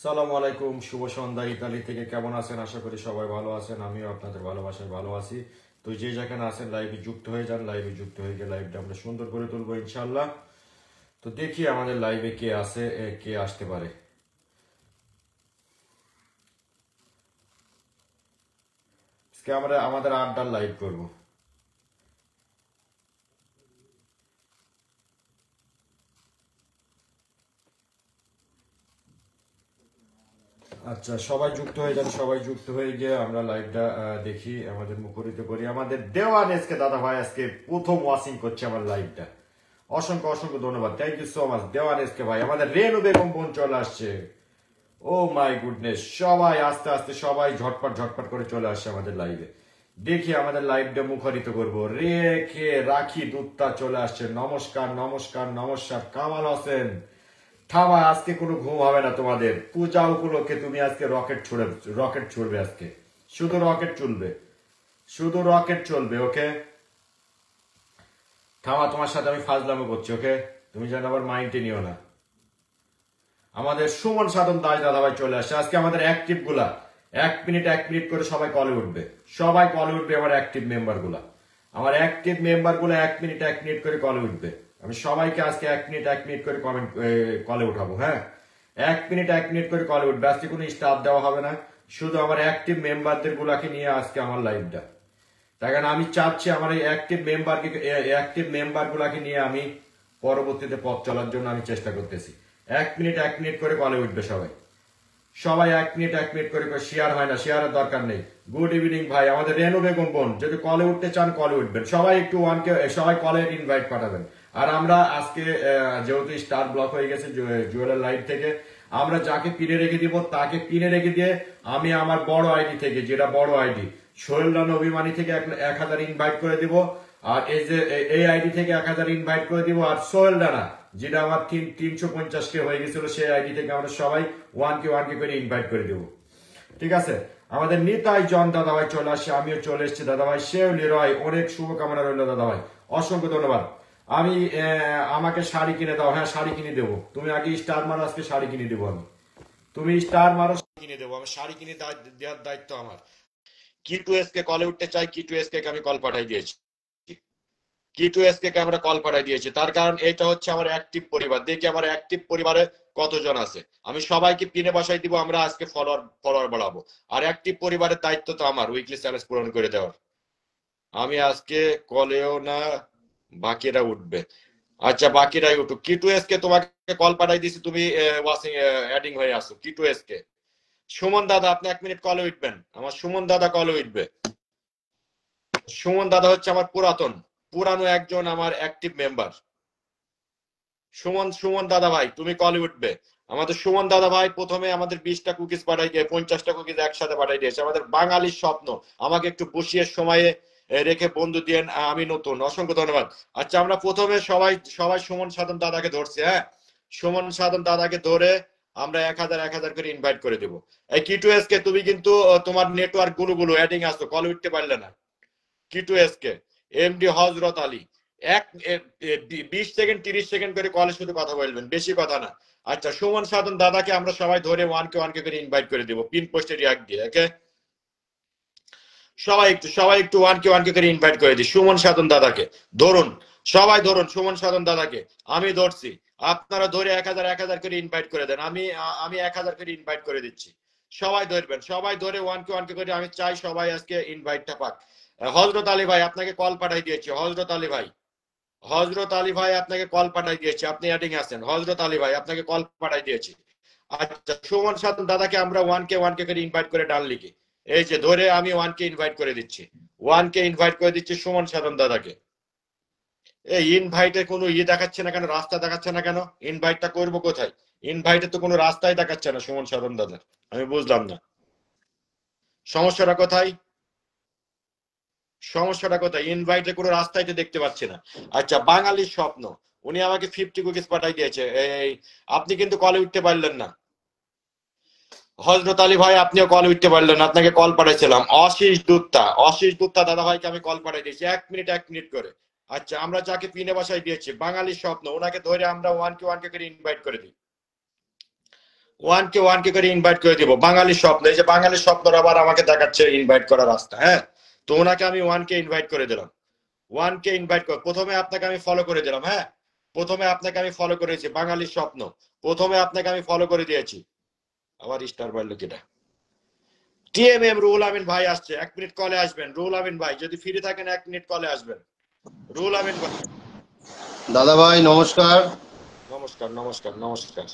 সালামু আলাইকুম, শুভ সন্ধ্যা। ইতালি থেকে কেমন আছেন? আশা করি সবাই ভালো আছেন। আমিও আপনাদের ভালোবাসায় ভালো আছি। তো যে যেখানে আছেন লাইভে যুক্ত হয়ে যান। লাইভে যুক্ত হয়ে গিয়ে লাইভটা আমরা সুন্দর করে তুলবো ইনশাল্লাহ। তো দেখি আমাদের লাইভে কে আছে, কে আসতে পারে। আজকে আমরা আমাদের আড্ডার লাইভ করব। আচ্ছা, সবাই যুক্ত হয়ে যান। সবাই যুক্ত হয়ে গিয়ে আমরা লাইভটা দেখি, আমাদের মুখরিত করি। আমাদের দেওয়ান এসকে দাদা ভাই আজকে প্রথম ওয়াচিং করছে আমার লাইভটা। অসংখ্য অসংখ্য ধন্যবাদ। Thank you so much Dewan SK ভাই। আমাদের রেনু বেগম বোন চলে আসছে। ও মাই গুডনেস, সবাই আস্তে আস্তে সবাই ঝটপট ঝটপট করে চলে আসছে আমাদের লাইভে। দেখি আমাদের লাইভটা মুখরিত করবো। রেখে রাখি দুত্তা চলে আসছে। নমস্কার নমস্কার নমস্কার। কামাল হোসেন থামা, আজকে কোনো ঘুম হবে না তোমাদের। পূজা উপলক্ষে তুমি আজকে রকেট ছুড়বে আজকে। শুধু রকেট চলবে, শুধু রকেট চলবে। ওকে থামা, তোমার সাথে আমি ফাজলামো করছি। ওকে, তুমি যেন আবার মাইন্ডে নিও না। আমাদের সুমন সাধন দাস দাদাভাই চলে আসছে। আজকে আমাদের অ্যাক্টিভ গুলা 1 মিনিট করে সবাই কলে উঠবে। সবাই কলে উঠবে আমার অ্যাক্টিভ মেম্বার গুলা। আমার অ্যাক্টিভ মেম্বার গুলো 1 মিনিট করে কলে উঠবে। আমি সবাইকে আজকে 1 মিনিট করে কমেন্ট কলে উঠাবো। হ্যাঁ, 1 মিনিট করে কলে উঠবে। আজকে কোনো স্টাফ দেওয়া হবে না, শুধু আমার অ্যাক্টিভ মেম্বারদের গুলাকে নিয়ে আজকে আমার লাইভটা। তাই কারণ আমি চাচ্ছি আমার এই অ্যাক্টিভ মেম্বার গুলাকে নিয়ে আমি পরবর্তীতে পথ চলার জন্য আমি চেষ্টা করতেছি। 1 মিনিট করে কলে উঠবে সবাই। সবাই 1 মিনিট করে শেয়ার হয় না, শেয়ারের দরকার নেই। গুড ইভিনিং ভাই, আমাদের রেনু বেগম বোন যদি কলে উঠতে চান কলে উঠবেন। সবাই একটু সবাই কলের ইনভাইট পাঠাবেন। আর আমরা আজকে যেহেতু স্টার ব্লক হয়ে গেছে জুয়েলের লাইভ থেকে, আমরা যাকে পিনে রেখে দিব তাকে পিনে রেখে দিয়ে আমি আমার বড় আইডি থেকে, যেটা বড় আইডি সোহেল রানা অভিমানী থেকে 1000 ইনভাইট করে দিব। আর এই যে এই আইডি থেকে 1000 ইনভাইট করে দিব। আর সোহেল রানা যেটা আমার 350 কে হয়ে গেছিল, সেই আইডি থেকে আমরা সবাই 1K করে ইনভাইট করে দেবো। ঠিক আছে, আমাদের নিতাই জন দাদাভাই চলে আসছে। আমিও চলে এসেছি দাদাভাই। শেওলি রয়, অনেক শুভকামনা রইল দাদাভাই, অসংখ্য ধন্যবাদ। আমি আমাকে শাড়ি কিনে দাও। হ্যাঁ, শাড়ি কিনে দেবো। তুমি আগে স্টার মারো, আজকে শাড়ি কিনে দেবো আমি। তুমি স্টার মারো, কিনে দেবো আমি। শাড়ি কিনে দেওয়ার দায়িত্ব আমার। কি2এস কে কলে উঠতে চাই, কি2এস কে আমি কল পাঠাই দিয়েছি। কি2এস কে আমরা কল পাঠাই দিয়েছি। তার কারণ এটা হচ্ছে আমার অ্যাক্টিভ পরিবার। দেখি আমার অ্যাক্টিভ পরিবারে কতজন আছে। আমি সবাইকে পিনে বসাই দিব। আমরা আজকে ফলোয়ার বাড়াবো। আর অ্যাক্টিভ পরিবারের দায়িত্ব তো আমার উইকলি চ্যালেঞ্জ পূরণ করে দেওয়ার। আমি আজকে কলেও না, বাকিরা উঠবে। আচ্ছা, বাকিরাই উঠুক। কি2এস কে তোমাকে কল পাঠাই দিয়েছি, তুমি ওয়াচিং অ্যাডিং হয়ে আসো। কি2এস কে সুমন দাদা, আপনি 1 মিনিট কলে উঠবেন। আমার সুমন দাদা কলে উঠবে। সুমন দাদা হচ্ছে আমার পুরানো একজন আমার অ্যাক্টিভ মেম্বার। সুমন দাদা ভাই, তুমি কলে উঠবে। আমাদের সুমন দাদা ভাই প্রথমে আমাদের 20টা কুকিজ পাঠাই দিয়ে 50টা কুকিজ একসাথে পাঠাই দিয়েছে। আমাদের বাঙালির স্বপ্ন। আমাকে একটু বসিয়ে সময়ে রেখে বন্ধু দিয়ে আমি নতুন, অসংখ্য ধন্যবাদ। আচ্ছা, আমরা প্রথমে সবাই সবাই সুমন সাধন দাদাকে ধরছি। হ্যাঁ, সুমন সাধন দাদাকে ধরে আমরা 1000 করে ইনভাইট করে দেবো। এই কি2এস কে তুমি কিন্তু তোমার নেটওয়ার্ক গুলো অ্যাডিং আসতো, কল উঠতে পারলে না। কি2এস কে এমডি হজরত আলী 20 সেকেন্ড 30 সেকেন্ড করে কলে শুধু কথা বলবেন, বেশি কথা না। আচ্ছা, সুমন সাধন দাদাকে আমরা সবাই ধরে 1K করে ইনভাইট করে দিব পিন পোস্টে রিয়াক্ট দিয়ে। ওকে, সবাই একটু 1K করে ইনভাইট করে দিই। সুমন সাধন দাদাকে ধরুন, সবাই ধরুন সুমন সাধন দাদাকে। আমি ধরছি, আপনারা ধরে 1000 করে ইনভাইট করে দেন। আমি 1000 করে ইনভাইট করে দিচ্ছি। সবাই ধরবেন, সবাই ধরে 1K করে। আমি চাই সবাই আজকে ইনভাইটটা পাক। হজরত আলী ভাই আপনাকে কল পাঠাই দিয়েছি। হজরত আলী ভাই আপনাকে কল পাঠাই দিয়েছি। আপনি অ্যাডিং আছেন। হজরত আলী ভাই আপনাকে কল পাঠাই দিয়েছি। আচ্ছা, সুমন সাধন দাদাকে আমরা 1K করে ইনভাইট করে ডান লিখি। এই যে ধরে আমি 1K ইনভাইট করে দিচ্ছি। 1K ইনভাইট করে দিচ্ছি সুমন সাধন দাদাকে। এই ইনভাইটে কোনো দেখাচ্ছে না কেন, রাস্তা দেখাচ্ছে না কেন? ইনভাইটটা করবো কোথায়? ইনভাইটে তো কোনো রাস্তাই দেখাচ্ছে না সুমন সাধন দাদার। আমি বুঝলাম না সমস্যাটা কোথায়। ইনভাইটে কোনো রাস্তায় তো দেখতে পাচ্ছি না। আচ্ছা, বাঙালির স্বপ্ন, উনি আমাকে 50 কুকিজ পাঠাই দিয়েছে। এই আপনি কিন্তু কলে উঠতে পারলেন না। হজরত আলী ভাই আপনিও কল উঠতে পারলেন, আপনাকে কল পাঠাইছিলাম। অশিস দুত্তা দাদা ভাইকে আমি কল পাঠাই দিয়েছি 1 মিনিট করে। আচ্ছা, আমরা যাকে পিনে বাসায় দিয়েছি বাঙালির স্বপ্ন, ওনাকে ধরে আমরা 1K করে ইনভাইট করে দিই। ওয়ান কে করে ইনভাইট করে দিব। বাঙালির স্বপ্ন, এই যে বাঙালির স্বপ্নরা আবার আমাকে দেখাচ্ছে ইনভাইট করার রাস্তা। হ্যাঁ, তো ওনাকে আমি 1K ইনভাইট করে দিলাম। 1K ইনভাইট কর, প্রথমে আপনাকে আমি ফলো করে দিলাম। হ্যাঁ, প্রথমে আপনাকে আমি ফলো করেছি, বাঙালির স্বপ্ন, প্রথমে আপনাকে আমি ফলো করে দিয়েছি। আবার স্টার বাড়লো কিটা। টিএমএম রুহুল আমিন ভাই আসছে, 1 মিনিট কলে আসবেন। রুহুল আমিন ভাই যদি ফ্রি থাকেন 1 মিনিট কলে আসবেন। রুহুল আমিন ভাই, দাদা ভাই নমস্কার। নমস্কার নমস্কার নমস্কার।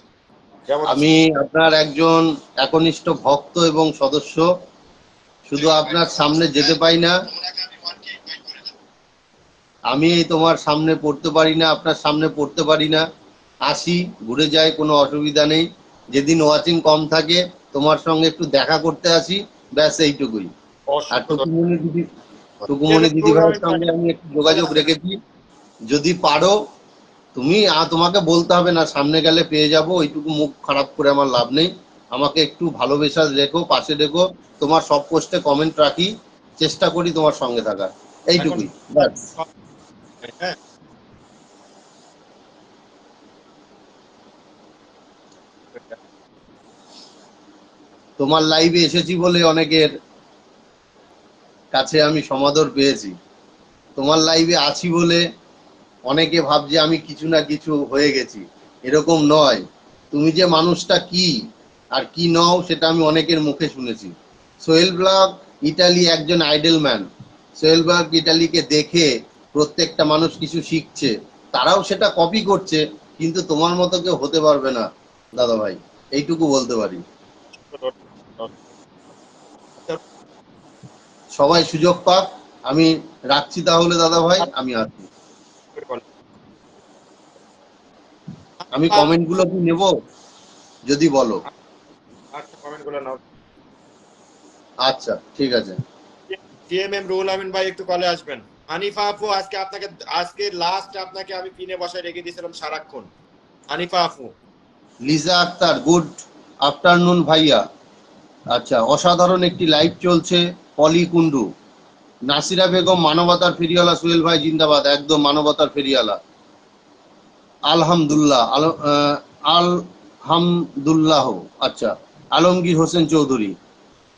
কেমন আমি আছেন? আপনার একজন একনিষ্ঠ ভক্ত এবং সদস্য। শুধু আপনার সামনে যেতে পাই না, আমি তোমার সামনে পড়তে পারি না, আপনার সামনে পড়তে পারি না। আসি, ঘুরে যাই, কোনো অসুবিধা নেই। যেদিন ওয়াচিং কম থাকে তোমার সঙ্গে একটু দেখা করতে আসি, ব্যাস এইটুকুই। আর অসংখ্য টুকুমনি দিদি, টুকুমনি ধন্যবাদ। দিদি রুহুল ভাইয়ের আমিন ভাই সঙ্গে আমি একটু কেমন যোগাযোগ আছেন? রেখেছি। যদি পারো তুমি, তোমাকে বলতে হবে না, সামনে গেলে পেয়ে যাবো, ওইটুকু মুখ খারাপ করে আমার লাভ নেই। আমাকে একটু ভালোবেসা রেখো, পাশে রেখো। তোমার সব পোস্টে কমেন্ট রাখি, চেষ্টা করি তোমার সঙ্গে থাকার, এখন এইটুকুই ব্যাস। হ্যাঁ, তোমার লাইভে এসেছি বলে অনেকের কাছে আমি সমাদর পেয়েছি। তোমার লাইভে আছি বলে অনেকে ভাবছে আমি কিছু না কিছু হয়ে গেছি, এরকম নয়। তুমি যে মানুষটা কি আর কি নও সেটা আমি অনেকের মুখে শুনেছি। সোহেল ব্লগ ইটালি একজন আইডল ম্যান। সোহেল ব্লগ ইটালিকে দেখে প্রত্যেকটা মানুষ কিছু শিখছে, তারাও সেটা কপি করছে, কিন্তু তোমার মতো কেউ হতে পারবে না দাদা ভাই, এইটুকু বলতে পারি। সবাই সুযোগ পাক। আমি রাখছি তাহলে দাদা ভাই, আমি আসছি। আমি কমেন্টগুলো কি নেব যদি বলো? আচ্ছা, কমেন্ট গুলো নাও। আচ্ছা ঠিক আছে। টিএমএম রুহুল আমিন ভাই একটু কলে আসবেন। হানিফা আপু, আজকে আপনাকে, আজকে লাস্ট আপনাকে আমি পিনে বসায় রেখে দিয়েছিলাম সারাক্ষণ। হানিফা আপু, লিজা আক্তার, গুড আফটারনুন ভাইয়া। আচ্ছা, অসাধারণ একটি লাইভ চলছে। পলি কুন্ডু, নাসিরা বেগম, মানবতার ফেরিওয়ালা সোহেল ভাই জিন্দাবাদ, একদম মানবতার ফেরিওয়ালা। আলহামদুল্লাহ, আলহামদুল্লাহ। আচ্ছা, আলমগীর হোসেন চৌধুরী।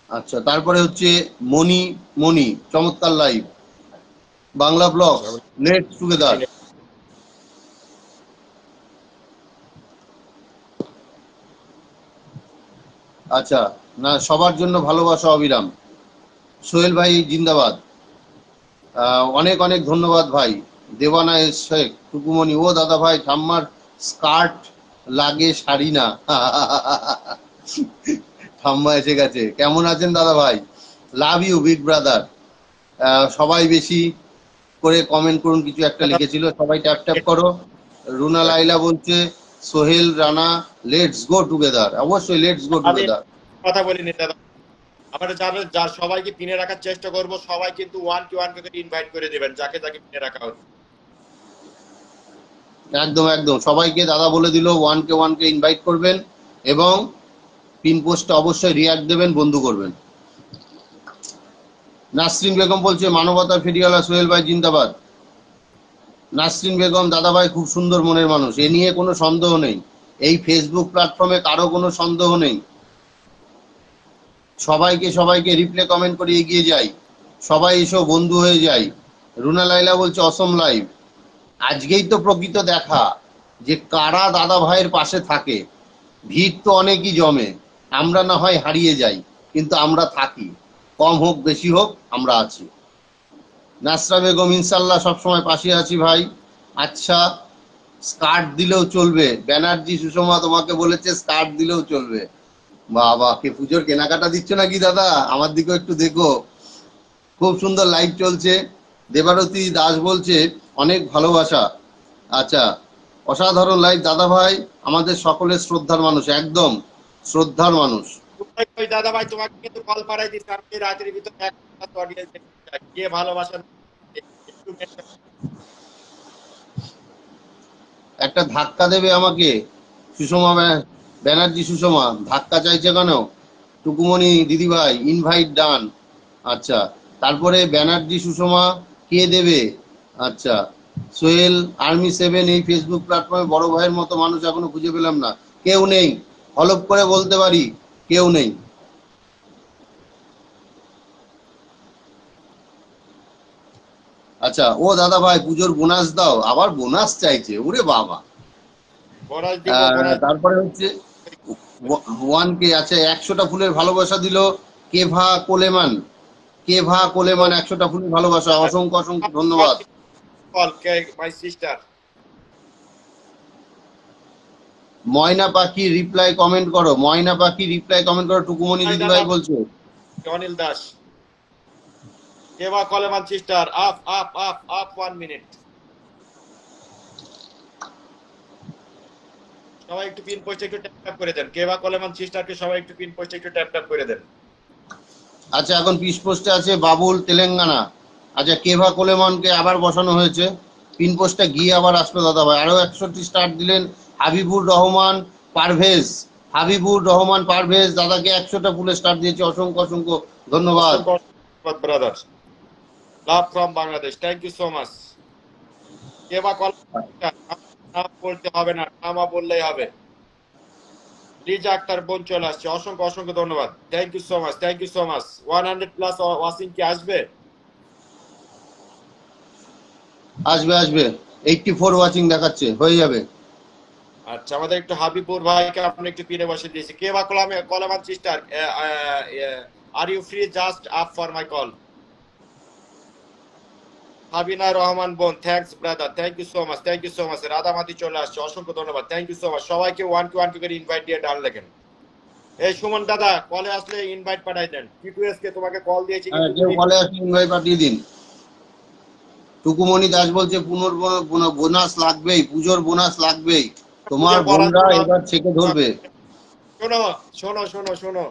আচ্ছা, তারপরে হচ্ছে মণি, মণি চমৎকার live. Bangla blogs, let's together. আচ্ছা, না সবার জন্য ভালোবাসা অবিরাম। সোহেল ভাই জিন্দাবাদ। অনেক অনেক ধন্যবাদ ভাই। দেবানা এস শেখ, টুকুমণি, ও দাদা ভাই ঠাম্মার স্কার্ট লাগে শাড়ি না। ঠাম্মা এসে গেছে। কেমন আছেন দাদা ভাই? Love you big brother. সবাই বেশি করে কমেন্ট করুন, কিছু একটা লিখেছিল, সবাই ট্যাপ ট্যাপ করো। রুনা লাইলা বলছে Sohel Rana let's go together, অবশ্যই লেটস গো আমি টুগেদার। কথা বলিনি দাদা। আমরা যারা যার সবাইকে পিনে রাখার চেষ্টা করব, সবাই কিন্তু 1K করে ইনভাইট করে দিবেন, যাকে যাকে পিনে রাখা হচ্ছে। একদম একদম, সবাইকে দাদা বলে দিল ওয়ান কে ইনভাইট করবেন, এবং পিন পোস্টে অবশ্যই রিয়াক্ট দেবেন, বন্ধু করবেন। নাসরিন বেগম বলছে মানবতা ফেরিওয়ালা সোহেল ভাই জিন্দাবাদ। নাসরিন বেগম, দাদা ভাই খুব সুন্দর মনের মানুষ, এ নিয়ে কোনো সন্দেহ নেই। এই ফেসবুক প্ল্যাটফর্মে কারো কোনো সন্দেহ নেই। সবাইকে সবাইকে রিপ্লে কমেন্ট করে এগিয়ে যাই, সবাই এসো বন্ধু হয়ে যাই। রুনা লাইলা বলছে অসম লাইভ। আজকেই তো প্রকৃত দেখা যে কারা দাদা ভাইয়ের পাশে থাকে। ভিড় তো অনেকই জমে, আমরা না হয় হারিয়ে যাই, কিন্তু আমরা থাকি। কম হোক বেশি হোক, আমরা আছি। নাসরা বেগম, ইনশাল্লাহ সবসময় পাশে আছি ভাই। আচ্ছা, স্কার্ট দিলেও চলবে, ব্যানার্জি সুষমা তোমাকে বলেছে স্কার্ট দিলেও চলবে। বাবা, কে পুজোর কেনাকাটা দিচ্ছ নাকি দাদা? আমার দিকেও একটু দেখো। খুব সুন্দর লাইভ চলছে। দেবারতী দাস বলছে অনেক ভালোবাসা। আচ্ছা, অসাধারণ লাইভ দাদা ভাই, আমাদের সকলের শ্রদ্ধার মানুষ, একদম শ্রদ্ধার মানুষ। ওই দাদা ভাই তোমাকে কিন্তু কল পাঠাই দিচ্ছে, আমি রাতের ভিতরে অডিয়েন্স কে ভালোবাসা একটু একটা ধাক্কা দেবে আমাকে সুষমা ব্যানার্জি সুষমা, ধাক্কা চাইছে কেন? টুকুমণি দিদিভাই ইনভাইট ডান। আচ্ছা, তারপরে ব্যানার্জি সুষমা কে দেবে? আচ্ছা, সোহেল আর্মি 7, এই ফেসবুক প্ল্যাটফর্মে বড় ভাইয়ের মতো মানুষ এখনো খুঁজে পেলাম না। কেউ নেই, হলপ করে বলতে পারি কেউ নেই। আচ্ছা, ও দাদা ভাই পুজোর বোনাস দাও, আবার বোনাস চাইছে, ওরে বাবা। বোনাস দিব, বোনাস। তারপরে হচ্ছে 1K। আচ্ছা, 100টা ফুলের ভালোবাসা দিল কেভা কোলেমান। কেভা কোলেমান 100টা ফুলের ভালোবাসা, অসংখ্য অসংখ্য ধন্যবাদ। Call my sister. ময়না পাখি রিপ্লাই কমেন্ট করো, ময়না পাখি রিপ্লাই কমেন্ট করো, টুকুমনি দিদি ভাই বলছে। অনিল দাস, কেবা কলেমান সিস্টার, আপ আপ আপ আপ 1 মিনিট। সবাই একটু পিন পোস্টে একটু ট্যাপ ট্যাপ করে দেন, কেবা কলেমান সিস্টারকে সবাই একটু পিন পোস্টে একটু ট্যাপ ট্যাপ করে দেন। আচ্ছা, এখন পিস পোস্টে আছে বাবুল তেলেঙ্গানা। আচ্ছা, কেভা কোলেমনকে আবার বসানো হয়েছে, পিন পোস্টটা গিয়ে আবার আসলো দাদা ভাই। আরো 61 স্টার্ট দিলেন হাবিবুর রহমান পারভেজ। হাবিবুর রহমান পারভেজ দাদাকে 100টা ফুলের স্টার্ট দিয়েছে, অসংখ্য অসংখ্য ধন্যবাদ। অসংখ্য ধন্যবাদ brother, love from Bangladesh, thank you so much. কেবা কলেমান নাম বলতে হবে না, নামা বললেই হবে। লিজা আক্তার বোন চলে আসছে, অসংখ্য অসংখ্য ধন্যবাদ, thank you so much, thank you so much. 100 plus watching কি আসবে? আসবে আসবে, 84 ওয়াচিং দেখাচ্ছে, হয়ে যাবে। আচ্ছা, আমাদের একটু হাবিবুর ভাইকে আপনি একটু পিনে বসে দিয়েছি। কে বা কলামান sister, are you free just up for my call? Habina Rahman বোন, thanks brother, thank you so much, thank you so much. Radhamati চলে আসছে, অসংখ্য ধন্যবাদ, থ্যাংক ইউ সো মাচ। সবাইকে 1 করে ইনভাইট দিয়ে ডান লেখেন। এই সুমন দাদা, কলে আসলে ইনভাইট পাঠাই দেন। টিটুএস কে তোমাকে কল দিয়েছি কিন্তু কেউ তুমি। কলে আসলে ইনভাইট পাঠিয়ে দিন। টুকুমনি দাস বলছে বোনাস লাগবেই, পুজোর বোনাস লাগবেই, তোমার পুজোর বরাদ্দ বোনরা এবার ছেকে ধরবে। শোনো শোনো শোনো শোনো,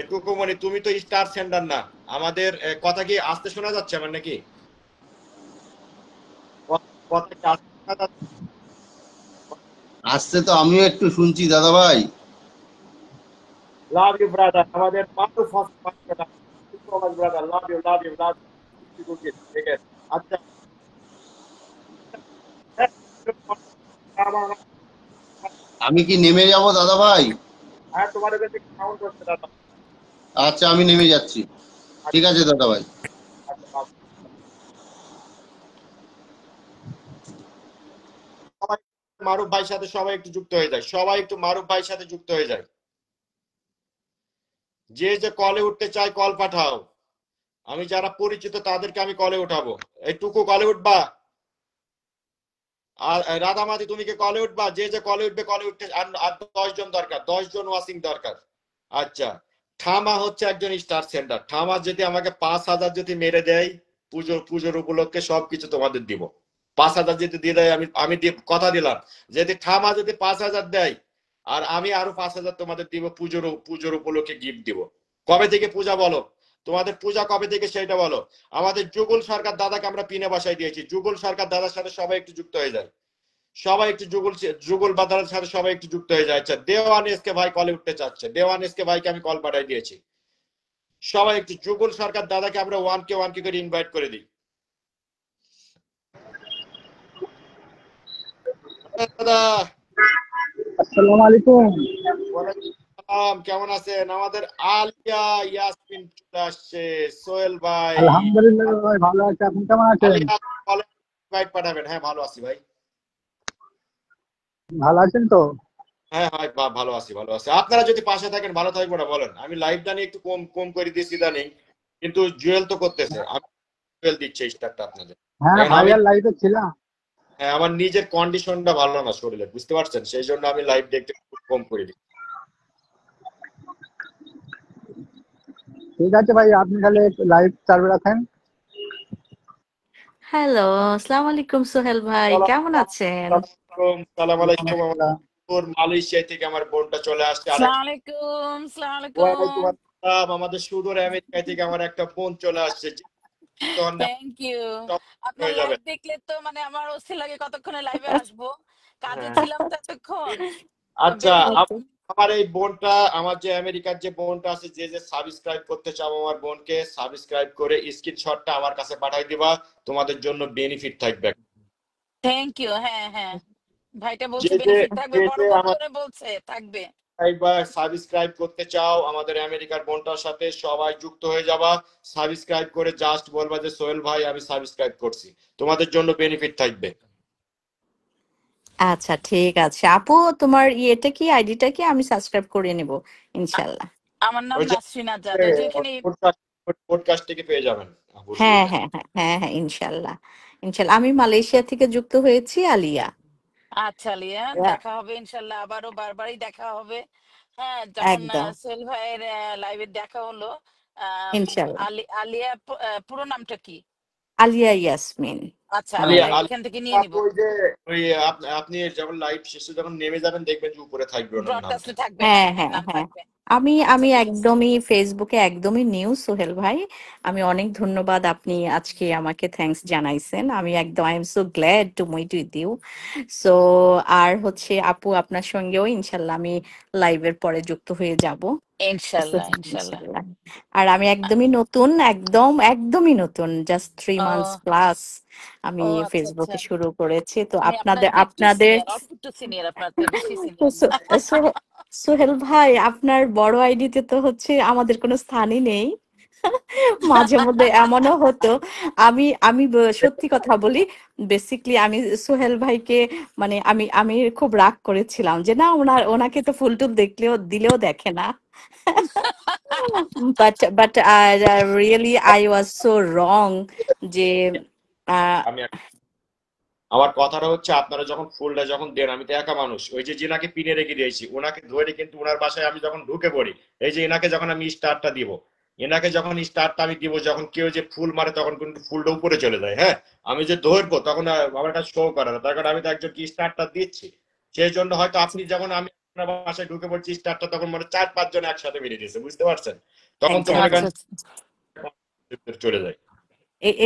টুকুমণি তুমি তো স্টার সেন্ডার না। আমাদের কথা কি আসতে শোনা যাচ্ছে আমার নাকি? কথা কি আসতে শোনা যাচ্ছে? আসছে তো, আমিও একটু শুনছি দাদা ভাই। লাভ ইউ ব্রাদার, আমাদের মাত্র first brother, love you love you love you. ঠিক আছে, আচ্ছা। আমি কি নেমে যাব দাদা ভাই? হ্যাঁ, তোমার কাছে সাউন্ড হচ্ছে দাদা। আচ্ছা, আমি নেমে যাচ্ছি। ঠিক আছে দাদা ভাই। আচ্ছা, সবাই মারুফ ভাইয়ের সাথে সবাই একটু যুক্ত হয়ে যায়, সবাই একটু মারুফ ভাইয়ের সাথে যুক্ত হয়ে যায়। যে যে কলে উঠতে চায় কল পাঠাও, আমি যারা পরিচিত তাদেরকে আমি কলে উঠাবো। এইটুকু কলে উঠবা। আর রাধামাতি তুমি কি কলে উঠবা? যে যে কলে উঠবে কলে উঠতে, আর 10 জন দরকার, 10 জন ওয়াচিং দরকার। আচ্ছা, ঠামা হচ্ছে একজন স্টার সেন্টার। ঠামা যদি আমাকে 5,000 যদি মেরে দেয়, পুজোর উপলক্ষে সবকিছু তোমাদের দিব। 5,000 যদি দিয়ে দেয়, আমি আমি কথা দিলাম, যদি ঠামা যদি 5,000 দেয়, আর আমি আরো 5,000 তোমাদের দিব, পুজোর উপলক্ষে গিফট দিব। কবে থেকে পূজা বলো? তোমাদের পূজা কবে থেকে সেটা বলো। আমাদের যুগল সরকার দাদাকে আমরা পিনে বাসায় দিয়েছি। যুগল সরকার দাদার সাথে সবাই একটু যুক্ত হয়ে যায়, সবাই একটু যুগল বাদারের সাথে সবাই একটু যুক্ত হয়ে যায়। আচ্ছা, দেওয়ান এসকে ভাই কলে উঠতে চাচ্ছে, দেওয়ান এসকে ভাইকে আমি কল পাঠাই দিয়েছি। সবাই একটু যুগল সরকার দাদাকে আমরা 1K করে ইনভাইট করে দিই। দাদা, আসসালামু আলাইকুম। ওয়ালাইকুম আসসালাম, কেমন আছেন? আমাদের আলিয়া ইয়াসমিন চলে আসছে, সোহেল ভাই। আলহামদুলিল্লাহ ভাই, ভালো আছে। আপনি কেমন আছেন? আলিয়া কলে ইনভাইট পাঠাবেন। হ্যাঁ, ভালো আছি ভাই। ভালো আছেন তো? হ্যাঁ ভাই, ভালো আছি ভালো আছি। আপনারা যদি পাশে থাকেন ভালো থাকবো না বলেন? আমি লাইভ দানি একটু কম কম করে দিয়েছি ইদানিং, কিন্তু জুয়েল তো করতেছে। আমি জুয়েল দিচ্ছে স্টারটা আপনাদের, হ্যাঁ কারণ আমি, ভাইয়ার লাইভে ছিলাম। হ্যাঁ, আমার নিজের কন্ডিশনটা ভালো না শরীরে, বুঝতে পারছেন? সেই জন্য আমি লাইভ দেখতে খুব কম করে দিই। ঠিক আছে ভাই, আপনি তাহলে লাইভ চালু রাখেন। হ্যালো, আসসালামু আলাইকুম সোহেল ভাই, কেমন আছেন? সালাম ওয়ালাইকুম আলাইকুম। আসসালাম। আমার মালয়েশিয়া থেকে আমার বোনটা চলে আসছে। আরেক, আসসালামু আলাইকুম, আসসালামু ওয়ালাইকুম আলাইকুম। আসসালাম। আমাদের সুদূর আমেরিকা থেকে আমার একটা বোন চলে আসছে। তখন থ্যাংক ইউ। সব আপনার হয়ে যাবে। লাইভ দেখলে তো মানে আমার অস্থির লাগে কতক্ষণে লাইভে আসবো। কাজে হ্যাঁ, ছিলাম তো এতক্ষণ। আচ্ছা। বের হতে। আমার এই বোনটা, আমার যে আমেরিকার যে বোনটা আছে, যে যে সাবস্ক্রাইব করতে চাও আমার বোনকে, সাবস্ক্রাইব করে স্ক্রিনশটটা আমার কাছে পাঠাই দিবা। তোমাদের জন্য বেনিফিট থাকবে। Thank you. হ্যাঁ, হ্যাঁ। ভাইটা যে বলছে যে বেনিফিট থাকবে। যে বড় যে বোন আমার, ধরে বলছে থাকবে। সাবস্ক্রাইব করতে চাও আমাদের আমেরিকার বোনটার সাথে সবাই যুক্ত হয়ে যাবা। সাবস্ক্রাইব করে জাস্ট বলবা যে সোহেল ভাই আমি সাবস্ক্রাইব করছি, তোমাদের জন্য বেনিফিট থাকবে। আচ্ছা ঠিক আছে আপু, তোমার ইয়েটা কি, আইডিটা কি, আমি সাবস্ক্রাইব করে নেব ইনশাল্লাহ। আমার নাম ওই যে নাসরিন আজাদ, ওই যে এখানে। পডকাস্ট থেকে পেয়ে যাবেন আপুর হ্যাঁ ইয়েটা। হ্যাঁ হ্যাঁ হ্যাঁ হ্যাঁ, ইনশাল্লাহ ইনশাল্লাহ। আমি মালয়েশিয়া থেকে যুক্ত হয়েছি, আলিয়া। আচ্ছা লিয়া, দেখা হবে ইনশাল্লাহ, আবারও বারবারই দেখা হবে। হ্যাঁ, যেমন একদম সোহেল ভাইয়ের লাইভে দেখা হলো। আম, ইনশাল্লাহ। আলিয়া পুরো নামটা কি? আলিয়া ইয়াসমিন আচ্ছা আলিয়া আচ্ছা, আমাদের। আলিয়া এখান থেকে নিয়ে নিব। ওই যে ওই আপনি যখন লাইভ শেষে যখন নেমে যাবেন দেখবেন যে উপরে থাকবে ওনার নামটা। ব্রডকাস্টে থাকবে, হ্যাঁ হ্যাঁ হ্যাঁ, হ্যাঁ নাম হ্যাঁ, থাকবে। আমি আচ্ছা আমি ঠিক আছে। একদমই ফেসবুকে একদমই নিউ সোহেল ভাই। আমি অনেক ধন্যবাদ, আপনি আজকে আমাকে থ্যাঙ্কস জানাইছেন। আমি একদম I am so glad to meet with you. So আর হচ্ছে আপু, আপনার সঙ্গেও ইনশাল্লাহ আমি লাইভের পরে যুক্ত হয়ে যাব। So, ইনশাল্লাহ ইনশাল্লাহ। ইনশাল্লাহ। আর আমি একদমই নতুন, একদমই নতুন, জাস্ট 3 মান্থস ও প্লাস আমি ও আচ্ছা আচ্ছা, ফেসবুকে শুরু করেছি। তো আমি আপনার আপনাদের থেকে একটু আপনাদের সিনিয়র, অল্প একটু সিনিয়র, আপনার থেকে বেশি তো সিনিয়র না। সোহেল ভাই, আপনার বড় আইডিতে তো হচ্ছে আমাদের কোনো স্থানই নেই। মাঝে মধ্যে এমনও হতো, আমি সত্যি কথা বলি, বেসিকলি আমি সোহেল ভাইকে মানে আমি খুব রাগ করেছিলাম যে না, ওনাকে তো ফুল টুল দিলেও দেখে না। But really I was so রং যে আহ, আমি আমার কথাটা হচ্ছে আপনারা যখন ফুলটা যখন দেন, আমি তো একা মানুষ, ওই যে জিনাকে পিনে রেখে দিয়েছি ওনাকে ধরে, কিন্তু ওনার বাসায় আমি যখন ঢুকে পড়ি, এই যে এনাকে যখন আমি স্টারটা দিব, এনাকে যখন স্টারটা আমি দিব, যখন কেউ যে ফুল মারে তখন কিন্তু ফুলটা উপরে চলে যায়। হ্যাঁ, আমি যে ধরবো তখন আমার কাছে শো করে না, তার কারণ আমি তো একজনকে স্টারটা দিচ্ছি। সেই জন্য হয়তো আপনি যখন আমি আপনার বাসায় ঢুকে পড়ছি স্টারটা, তখন মানে 4-5 জন একসাথে মেরে দিয়েছে, বুঝতে পারছেন? তখন তো মনে একদম। করেন আচ্ছা আচ্ছা। চলে যায়।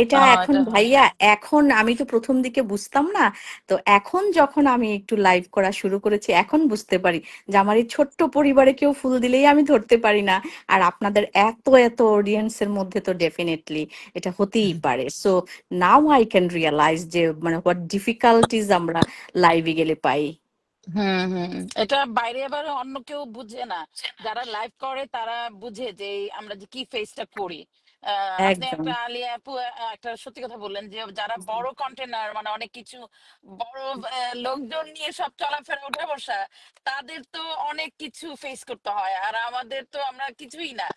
এটা এখন এটা ভাইয়া, এখন আমি তো প্রথম দিকে বুঝতাম না। তো এখন যখন আমি একটু লাইভ করা শুরু করেছি, এখন বুঝতে পারি যে আমার এই ছোট্ট পরিবারে কেউ ফুল দিলেই আমি ধরতে পারি না। আর আপনাদের এত এত অডিয়েন্সের মধ্যে তো ডেফিনেটলি এটা হতেই পারে। So now I can realise যে মানে হোয়াট ডিফিকাল্টিজ আমরা লাইভে গেলে পাই। হুম হুম, এটা বাইরে আবার অন্য কেউ বুঝে না। যারা লাইভ করে তারা বুঝে যে আমরা যে কি ফেসটা করি। আপনি একদম একটা আলিয়া আপু একটা সত্যি কথা বললেন যে যারা বড় কন্টেনার, মানে অনেক কিছু বড় লোকজন নিয়ে সব চলাফেরা উঠে বসা, তাদের তো অনেক কিছু ফেস করতে হয়, আর আমাদের তো আমরা কিছুই না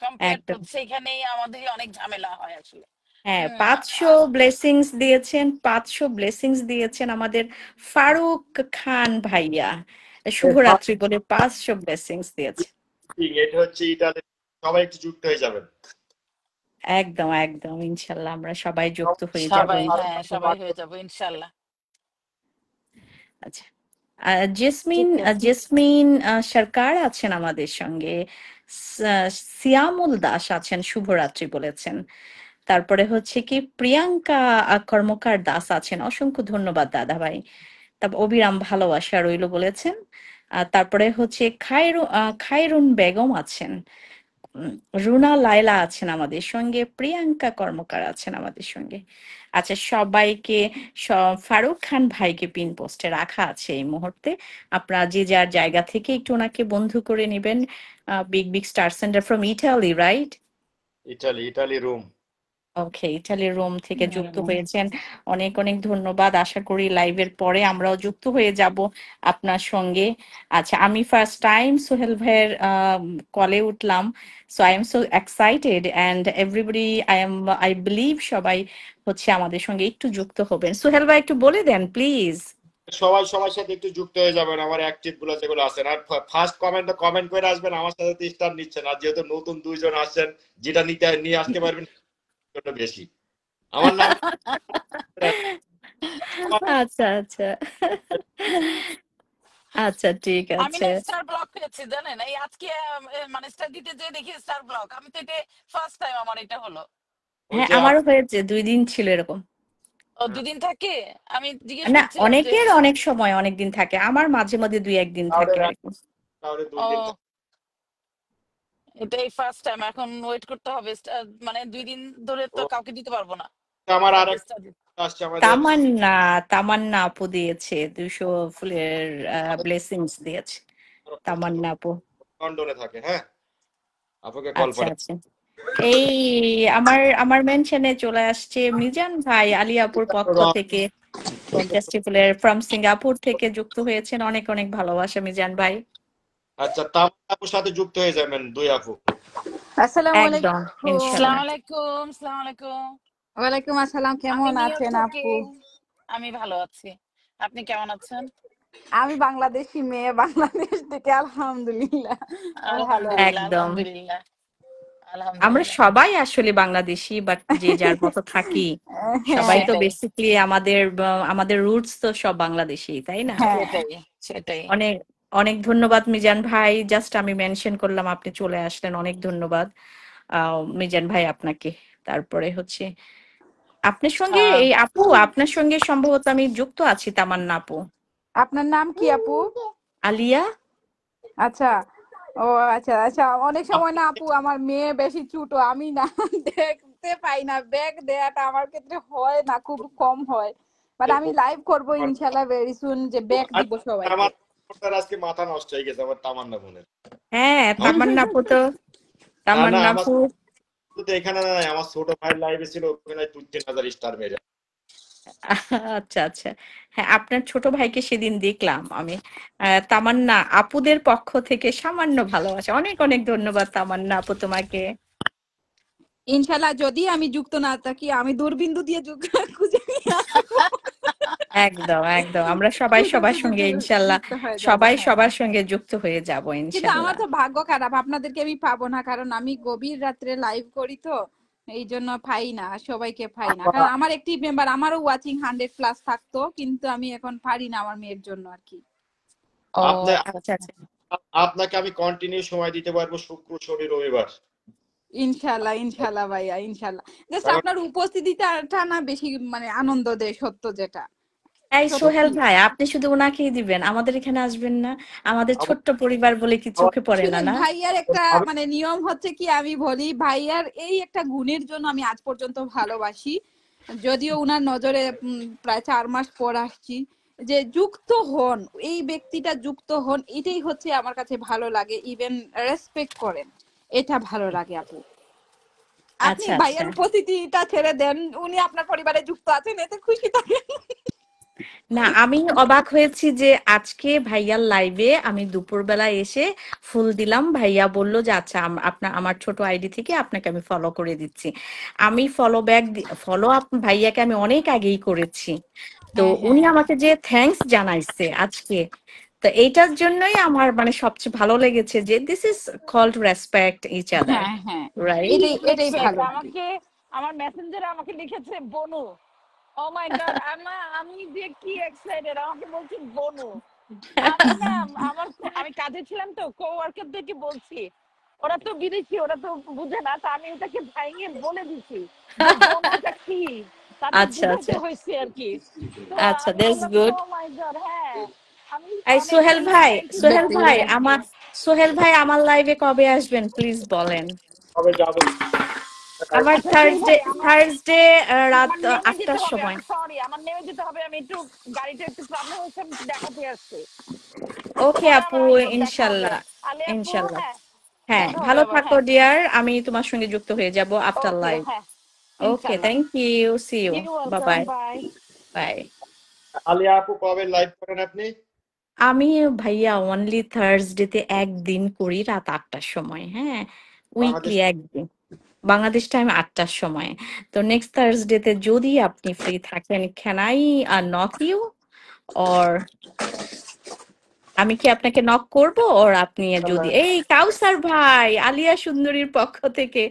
কম্পেয়ার টু, একদম। সেখানেই আমাদেরই অনেক ঝামেলা হয় আসলে। হ্যাঁ, হুম 500 ব্লেসিংস দিয়েছেন আমাদের ফারুক খান ভাইয়া। শুভরাত্রি বলে 500 ব্লেসিংস দিয়েছে। এটা হচ্ছে ইটালি, সবাই একটু যুক্ত হয়ে যাবেন। একদম একদম, ইনশাল্লাহ আমরা সবাই যুক্ত হয়ে যাব সবাই, হ্যাঁ সবাই ইনশাল্লাহ। হয়ে যাবো ইনশাল্লাহ। আচ্ছা, জেসমিন ঠিক আছে। জেসমিন সরকার আছেন আমাদের সঙ্গে। সিয়ামুল দাস আছেন, শুভরাত্রি বলেছেন। তারপরে হচ্ছে কি প্রিয়াঙ্কা কর্মকার দাস আছেন, অসংখ্য ধন্যবাদ দাদা ভাই। তারপর অবিরাম ভালোবাসা রইল বলেছেন। তারপরে হচ্ছে খায়রুন বেগম আছেন। উম, রুনা লায়লা আছেন আমাদের সঙ্গে, প্রিয়াঙ্কা কর্মকার আছেন আমাদের সঙ্গে। আচ্ছা, সবাইকে ফারুক খান ভাইকে পিন পোস্টে রাখা আছে এই মুহূর্তে। আপনারা যে যার জায়গা থেকে একটু ওনাকে বন্ধু করে নেবেন। Big big star centre from Italy, right? Italy Rome. Okay, ইটালির রোম থেকে যুক্ত হুম, হয়েছেন, অনেক অনেক ধন্যবাদ। আশা করি লাইভের পরে আমরাও যুক্ত হয়ে যাব আপনার সঙ্গে। আচ্ছা, আমি ফার্স্ট টাইম সোহেল ভাইয়ের কলে উঠলাম। So I am so excited and everybody, I believe সবাই হচ্ছে আমাদের সঙ্গে একটু যুক্ত হবেন। সোহেল ভাই একটু বলে দেন প্লিজ। সবাই সবার সাথে একটু যুক্ত হয়ে যাবেন, আমার অ্যাক্টিভ গুলো যেগুলো আছেন। আর ফার্স্ট কমেন্ট করে আসবেন, আমার সাথে তো স্টার নিচ্ছেন, আর যেহেতু নতুন 2 জন আসছেন, যেটা নিয়ে আসতে পারবেন সেটা বেশি। আমার নাম আচ্ছা আচ্ছা আচ্ছা, ঠিক আমি আছে। না স্টার ব্লক পেয়েছি জানেন, এই আজকে মানে স্টার দিতে যে দেখি স্টার ব্লক, আমি তো এটা ফার্স্ট টাইম আমার এটা হলো। ওই হ্যাঁ, যে আমারও হয়েছে, 2 দিন ছিল এরকম। ও দুদিন থাকে, আমি জিজ্ঞেস না, করছিলাম যে অনেকের অনেক সময় অনেক দিন থাকে, আমার মাঝে মাঝে 2-1 দিন থাকে আর কি। তাহলে 2 দিন ও এটাই ফার্স্ট টাইম, এখন ওয়েট করতে হবে মানে 2 দিন ধরে তো ও, কাউকে দিতে পারবো না। আমার কাউকে আরেক স্টার দিতে। আসছে আমাদের তামান্না তামান্না আপু দিয়েছে 200 ফুলের ব্লেসিংস দিয়েছে। তামান্না আপু। লন্ডনে থাকে। হ্যাঁ, আপুকে কল আচ্ছা পাঠাই। আচ্ছা। এই আমার আমার মেনশনে চলে আসছে মিজান ভাই আলিয়াপুর পক্ষ থেকে, ফ্যান্টাস্টিকুলার ফ্রম সিঙ্গাপুর থেকে যুক্ত হয়েছেন। অনেক অনেক ভালোবাসা মিজান ভাই। আচ্ছা, তামান্না আপুর সাথে যুক্ত হয়ে যাবেন দুই আপু। আসসালামু একদম আলাইকুম। ইনশাল্লাহ। আসসালামু আলাইকুম। ওয়ালাইকুম আসসালাম, আমি কেমন নিউ ইয়র্ক আছেন থেকে। আপু? আমি ভালো আছি। আপনি কেমন আছেন? আমি বাংলাদেশি মেয়ে, বাংলাদেশ থেকে। আলহামদুলিল্লাহ ভালো আলহামদুলিল্লাহ, আছি। একদম। আলহামদুলিল্লাহ, আমরা আলহামদুলিল্লাহ। সবাই আসলে বাংলাদেশি, বাট যে যার মতো থাকি। সবাই হ্যাঁ তো সেটাই, বেসিকলি আমাদের রুটস তো সব বাংলাদেশি, তাই না? হ্যাঁ। সেটাই, সেটাই। অনেক অনেক ধন্যবাদ মিজান ভাই, জাস্ট আমি মেনশন করলাম, আপনি চলে আসলেন, অনেক ধন্যবাদ মিজান ভাই আপনাকে। তারপরে হচ্ছে আপনার সঙ্গে আহ, এই আপু, আপনার সঙ্গে সম্ভবত আমি যুক্ত আছি, তামান্না আপু। আপনার নাম কি আপু? আলিয়া। আচ্ছা। ও আচ্ছা আচ্ছা, অনেক সময় না আপু আমার মেয়ে বেশি ছোট, আমি না দেখতে পাই না, ব্যাগ দেয়াটা আমার ক্ষেত্রে হয় না, খুব কম হয়। বাট আমি লাইভ করব ইনশাল্লাহ ভেরি সুন, যে ব্যাগ দিব সবাইকে। আমার আজকে মাথা নষ্ট হয়ে গেছে আমার তামান্না বোনের। হ্যাঁ, তামান্না আপু তো, না না, তামান্না আমার আপু। তো এখানে নাই, আমার ছোট ভাইয়ের লাইভে ছিল, ওখানে 2-3 হাজার স্টার মেরে। আচ্ছা আচ্ছা। হ্যাঁ, আপনার ছোট ভাইকে সেদিন দেখলাম আমি। তামান্না আপুদের পক্ষ থেকে সামান্য ভালোবাসা, অনেক অনেক ধন্যবাদ তামান্না আপু তোমাকে। ইনশাল্লাহ যদি আমি যুক্ত না থাকি, আমি দূরবিন্দু দিয়ে খুঁজে নিয়ে আসবো। একদম একদম, আমরা সবাই খুঁজে সবার খুঁজে সঙ্গে ইনশাল্লাহ, যুক্ত হয়ে যাব, সবাই হ্যাঁ। সবার সঙ্গে যুক্ত হয়ে যাব কিন্তু আমার ইনশাল্লাহ। তো ভাগ্য খারাপ, আপনাদেরকে আমি পাবো না, কারণ আমি গভীর রাত্রে লাইভ করি তো, এই জন্য পাই না, সবাইকে পাই না। কারণ আমার একটি মেম্বার, আমারও ওয়াচিং 100+ থাকতো, কিন্তু আমি এখন পারি না আমার মেয়ের জন্য আর কি। ও আপনি আচ্ছা আচ্ছা। আপনাকে আমি কন্টিনিউ সময় দিতে পারবো শুক্র, শনি, রবিবার। ইনশাল্লাহ ইনশাল্লাহ ভাইয়া, ইনশাল্লাহ। জাস্ট কারণ আপনার উপস্থিতিটা না বেশি মানে আনন্দ দেয়, সত্য যেটা এই সোহেল সত্যি। ভাই, আপনি শুধু ওনাকেই দিবেন, আমাদের এখানে আসবেন না? আমাদের আমার ছোট্ট পরিবার বলে কি চোখে পড়ে না, শুনেন, না? ভাইয়ার একটা আমি মানে নিয়ম হচ্ছে কি, আমি বলি ভাইয়ার এই একটা গুণের জন্য আমি আজ পর্যন্ত ভালোবাসি। যদিও উনার নজরে প্রায় 4 মাস পর আসছি, যে যুক্ত হন, এই ব্যক্তিটা যুক্ত হন, এটাই হচ্ছে আমার কাছে ভালো লাগে। ইভেন রেসপেক্ট করেন, এটা ভালো লাগে আপু। আপনি আচ্ছা আচ্ছা। ভাইয়ার উপস্থিতিটা ছেড়ে দেন, উনি আপনার পরিবারে যুক্ত আছেন, এতে খুশি থাকেন। না, আমি অবাক হয়েছি যে আজকে ভাইয়ার লাইভে আমি দুপুরবেলা এসে ফুল দিলাম, ভাইয়া বলল যে আচ্ছা আপনার আমার ছোট আইডি থেকে আপনাকে আমি ফলো করে দিচ্ছি। আমি ফলো আপ ভাইয়াকে আমি অনেক আগেই করেছি। তো হ্যাঁ উনি হ্যাঁ আমাকে যে থ্যাঙ্কস জানাইছে আজকে, তো এইটার জন্যই আমার মানে সবচেয়ে ভালো লেগেছে যে this is called respect each other, হ্যাঁ হ্যাঁ, রাইট? এটাই এটাই রেসপেক্ট। ভালো লাগে। আমাকে আমার মেসেঞ্জারে আমাকে লিখেছে বনু। ও মাই গড, আমি যে কি এক্সাইটেড, আমাকে বলছে বনু। আমি না, আমি কাজে ছিলাম তো, কোওয়ার্কারদেরকে বলছি, ওরা তো বিদেশি, ওরা তো বুঝে না, তো আমি ওটাকে ভাইঙে বলে দিছি যে বনুটা কি, তাদের আচ্ছা বুঝাতে আচ্ছা হয়েছে আর কি। তো আচ্ছা, আমি দ্যাটস বললাম যে গুড। ও মাই গড, হ্যাঁ। আমি এই অনেক বললাম thank you so much, thank you. Sohel ভাই আমার লাইভে কবে আসবেন প্লিজ বলেন। কবে যাবো? আমার আচ্ছা ঠিক থার্সডে, ভাই, থার্সডে রাত আমার নেমে যেতে 8টার হবে, সময়। আমি সরি, আমার নেমে যেতে হবে, আমি একটু গাড়িটা একটু প্রবলেম হচ্ছে, আমি একটু দেখাতে আসছি। ওকে পরে আপু, আবার দেখা হবে। ইনশাল্লাহ। আলে আপু, ইনশাল্লাহ। হ্যাঁ, হ্যাঁ, দেখা হবে ভালো আবার, থাকো হ্যাঁ। ডিয়ার, আমি তোমার সঙ্গে যুক্ত হয়ে যাব আফটার ওকে, লাইভ। হ্যাঁ, ওকে, ইনশাল্লাহ। Thank you, see you, you bye welcome, bye. Bye. Bye. Alia আপু কবে লাইভ করেন আপনি? আমি ভাইয়া অনলি থার্সডেতে একদিন করি রাত 8টার সময়, হ্যাঁ, বাংলাদেশ? উইকলি একদিন, বাংলাদেশ টাইম 8টার সময়। তো নেক্সট থার্সডেতে যদি আপনি ফ্রি থাকেন, can I knock you, or আমি কি আপনাকে নক করব, ওর আপনি যদি এই কাউসার ভাই আলিয়া সুন্দরীর পক্ষ থেকে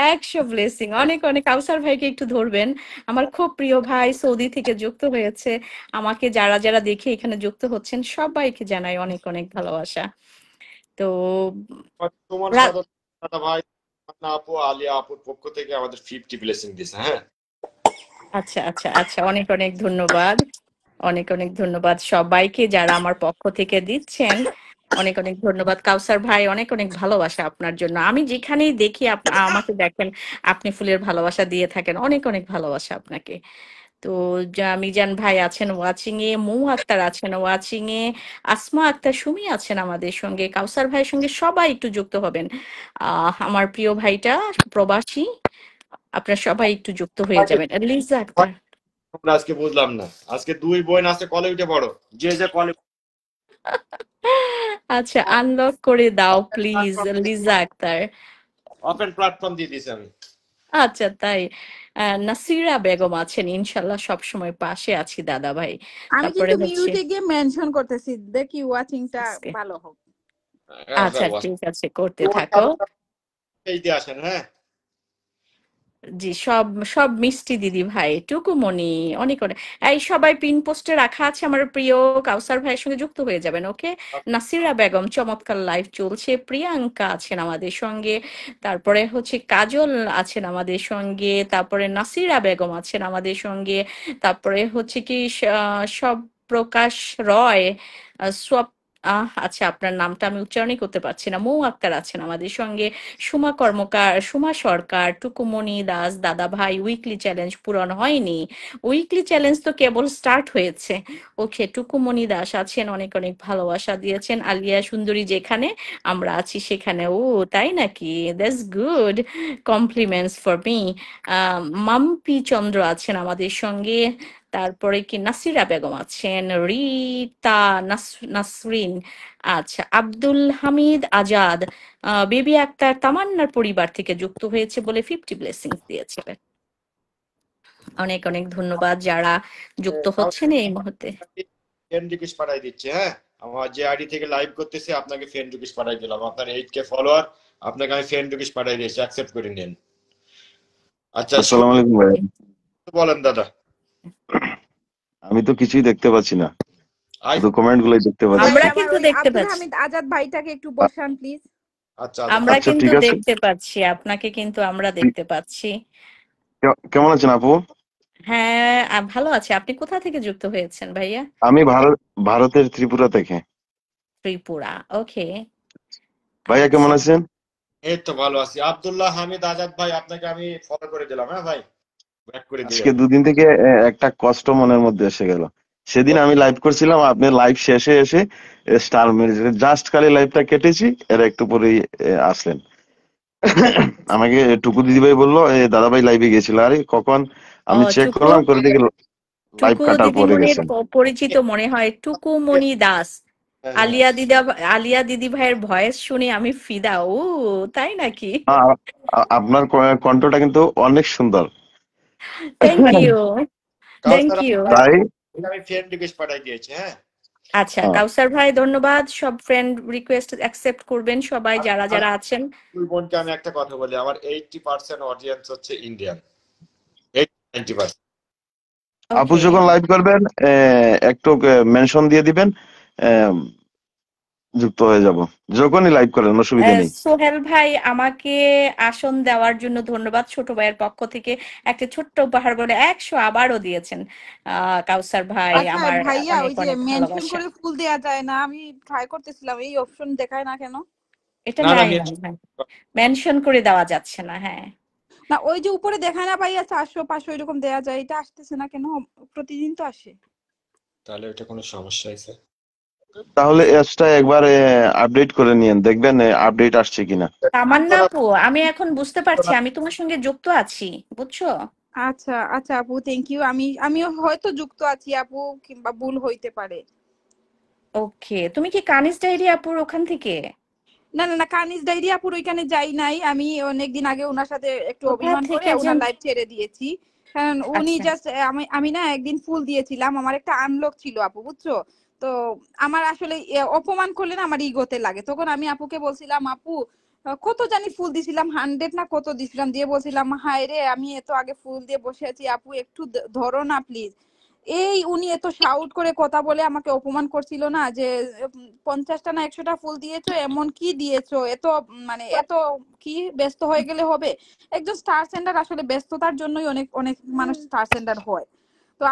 100 ব্লেসিং, অনেক অনেক। কাউসার ভাইকে একটু ধরবেন, আমার খুব প্রিয় ভাই, সৌদি থেকে যুক্ত হয়েছে। আমাকে যারা যারা দেখে এখানে যুক্ত হচ্ছেন সবাইকে জানাই অনেক অনেক ভালোবাসা। তো সুমন রাত, সাধন দাদা ভাই, তামান্না আপু, আলিয়া আপুর পক্ষ থেকে আমাদের 50 ব্লেসিং দিছে। হ্যাঁ, আচ্ছা আচ্ছা আচ্ছা, অনেক অনেক ধন্যবাদ, অনেক অনেক ধন্যবাদ সবাইকে যারা আমার পক্ষ থেকে দিচ্ছেন। অনেক অনেক ধন্যবাদ কাউসার ভাই, অনেক অনেক ভালোবাসা আপনার জন্য। আমি যেখানেই দেখি আমাকে দেখেন, আপনি ফুলের ভালোবাসা দিয়ে থাকেন, অনেক অনেক ভালোবাসা আপনাকে। তো মিজান ভাই আছেন ওয়াচিং এ, মৌ আক্তার আছেন ওয়াচিং এ, আসমা আক্তার সুমি আছেন আমাদের সঙ্গে, কাউসার ভাইয়ের সঙ্গে সবাই একটু যুক্ত হবেন। আমার প্রিয় ভাইটা প্রবাসী, আপনারা সবাই একটু যুক্ত হয়ে যাবেন। লিজা আক্তার, আমরা আজকে বুঝলাম না, আজকে দুই বোন আছে, কলে উঠে পড়ো, যে যে কলে। আচ্ছা আনলক করে দাও please Liza Akter. Open platform দিয়ে দিয়েছি আমি। আচ্ছা তাই। নাসিরা বেগম আছেন, ইনশাল্লাহ সব সময় পাশে আছি দাদা ভাই। আমি তারপরে কিন্তু হচ্ছে মিউটে গিয়ে মেনশন করতেছি, দেখি ওয়াচিংটা আজকে, ভালো হোক। আচ্ছা ফেলবো। ঠিক আছে করতে কোন থাকো। কারণে পেজ দিয়ে আসেন, হ্যাঁ। জি, সব সব মিষ্টি দিদি ভাই, টুকুমনি, অনেক অনেক, এই সবাই পিন পোস্টে রাখা আছে আমার প্রিয় কাউসার ভাইয়ের সঙ্গে যুক্ত হয়ে যাবেন, ওকে। নাসিরা বেগম চমৎকার লাইভ চলছে, প্রিয়াঙ্কা আছেন আমাদের সঙ্গে, তারপরে হচ্ছে কাজল আছেন আমাদের সঙ্গে, তারপরে নাসিরা বেগম আছেন আমাদের সঙ্গে, তারপরে হচ্ছে কি সব প্রকাশ রয়, সব আচ্ছা আপনার নামটা আমি উচ্চারণই করতে পারছি না, মৌ আক্তার আছেন আমাদের সঙ্গে, সুমা কর্মকার, সুমা সরকার, টুকুমনি দাস, দাদা ভাই উইকলি চ্যালেঞ্জ পূরণ হয়নি, উইকলি চ্যালেঞ্জ তো কেবল স্টার্ট হয়েছে। ওকে, টুকুমনি দাস আছেন, অনেক অনেক ভালোবাসা দিয়েছেন, আলিয়া সুন্দরী যেখানে আমরা আছি সেখানে, ও তাই নাকি, that's good, compliments for me. Mampi Chandra আছেন আমাদের সঙ্গে, তারপরে কি নাসিরা বেগম আছেন, রিতা নাসরিন, আচ্ছা আব্দুল হামিদ আজাদ, বেবি আক্তার তামান্নার পরিবার থেকে যুক্ত হয়েছে বলে 50 ব্লেসিংস দিয়েছে। অনেক অনেক ধন্যবাদ যারা যুক্ত হচ্ছেন এই মুহূর্তে। ফ্রেন্ড রিকোয়েস্ট পাঠাই দিচ্ছে, হ্যাঁ। আমার যে আইডি থেকে লাইভ করতেছে আপনাকে ফ্রেন্ড রিকোয়েস্ট পাঠাই দিলাম, আপনার 8K ফলোয়ার, আপনাকে আমি ফ্রেন্ড রিকোয়েস্ট পাঠাই দিয়েছি, অ্যাকসেপ্ট করে নিন। আচ্ছা আসসালামু আলাইকুম ভাই। বলেন দাদা। আমি তো কিছুই দেখতে পাচ্ছি না, আই শুধু কমেন্ট গুলোই দেখতে পাচ্ছি। আমরা আমার কিন্তু ওই দেখতে আব্দুল পাচ্ছি, হামিদ আজাদ ভাইটাকে একটু বসান প্লিজ। আচ্ছা আমরা আচ্ছা কিন্তু ঠিক আছে। দেখতে পাচ্ছি, আপনাকে কিন্তু আমরা দেখতে পাচ্ছি। কেমন আছেন আপু? হ্যাঁ ভালো আছে। আপনি কোথা থেকে যুক্ত হয়েছেন ভাইয়া? আমি ভারতের ত্রিপুরা থেকে। ত্রিপুরা, ওকে। ভাইয়া কেমন আচ্ছা আছেন? এই তো ভালো আছি। আব্দুল্লাহ হামিদ আজাদ ভাই, আপনাকে আমি ফলো করে দিলাম, হ্যাঁ ভাই, ব্যাক করে আজকে দিলাম। দুদিন থেকে একটা কষ্ট মনের মধ্যে এসে গেল। সেদিন আমি লাইভ করছিলাম, আপনি লাইভ শেষে এসে স্টার মেরেছেন, জাস্ট খালি লাইভটা কেটেছি, এর একটু পরেই আসলেন। আমাকে টুকু দিদি ভাই বললো দাদা ভাই লাইভে গেছিল, আরে কখন ও আমি চেক টুকু, করলাম, করে দেখি লাইভ টুকু কাটার পরে দিদিমণির গেছেন। পরিচিত মনে হয়, টুকুমণি দাস। হ্যাঁ, হ্যাঁ। আলিয়া দিদি ভাইয়ের ভয়েস শুনে আমি ফিদা, ও তাই নাকি? আপনার কণ্ঠটা কিন্তু অনেক সুন্দর। Thank you, thank Kawsar you. তাই আমি ফ্রেন্ড রিকোয়েস্ট পাঠাই দিয়েছি, হ্যাঁ। আচ্ছা কাউসার ভাই ধন্যবাদ, সব ফ্রেন্ড রিকোয়েস্ট অ্যাকসেপ্ট করবেন সবাই যারা আর যারা আছেন। দুই বোনকে আমি একটা কথা বলি, আমার 80% অডিয়েন্স হচ্ছে ইন্ডিয়ান, 90%। আপু ওকে, যখন লাইভ করবেন একটু মেনশন দিয়ে দিবেন, আহ, যুক্ত হয়ে যাব। যখনই লাইভ করেন অসুবিধা নেই। সোহেল ভাই আমাকে আসন দেওয়ার জন্য ধন্যবাদ, ছোট ভাইয়ের পক্ষ থেকে একটা ছোট্ট উপহার বলে 100 আবারও দিয়েছেন। কাউসার ভাই আচ্ছা আমার ভাইয়া, অনেক ওই যে অনেক মেনশন ভালোবাসা। করে ফুল দেয়া যায় না? আমি ট্রাই করতেছিলাম, এই অপশন দেখায় না কেন? এটা না না, নাই নাই, মেনশন করে দেওয়া যাচ্ছে না, হ্যাঁ। না, ওই যে উপরে দেখায় না ভাইয়া 400 500 এরকম দেয়া যায়, এটা আসতেছে না কেন? প্রতিদিন তো আসে। তাহলে এটা কোনো সমস্যা হয়েছে। তাহলে অ্যাপসটা একবার আপডেট করে নিয়েন, দেখবেন আপডেট আসছে কিনা। তামান্না আপু, আমি এখন বুঝতে পারছি, আমি তোমার সঙ্গে যুক্ত আছি, বুঝছো? আচ্ছা আচ্ছা আপু, থ্যাংক ইউ। আমিও হয়তো যুক্ত আছি আপু, কিংবা ভুল হইতে পারে। ওকে, তুমি কি কানিজ ডায়েরি আপুর ওখান থেকে? না না না, কানিজ ডায়েরি আপুর ওইখানে যাই নাই। আমি অনেকদিন আগে ওনার সাথে একটু কোথা অভিমান করে থেকে ওনার যেন, লাইভ ছেড়ে দিয়েছি। কারণ উনি আচ্ছা জাস্ট, আমি না একদিন ফুল দিয়েছিলাম, আমার একটা আনলক ছিল আপু, বুঝছো? তো আমার আসলে অপমান করলে না আমার ইগোতে লাগে। তখন আমি আপুকে বলছিলাম, আপু কত জানি ফুল দিছিলাম, 100 না কত দিছিলাম, দিয়ে বলছিলাম, হায় রে আমি এত আগে ফুল দিয়ে বসে আছি, আপু একটু ধরো না প্লিজ। এই উনি এত শাউট করে কথা বলে আমাকে অপমান করছিল না, যে 50টা না 100টা ফুল দিয়েছো, এমন কি দিয়েছো, এত মানে এত কি ব্যস্ত হয়ে গেলে হবে? একজন স্টার সেন্ডার আসলে ব্যস্ততার জন্যই অনেক অনেক মানুষ স্টার সেন্ডার হয়, তো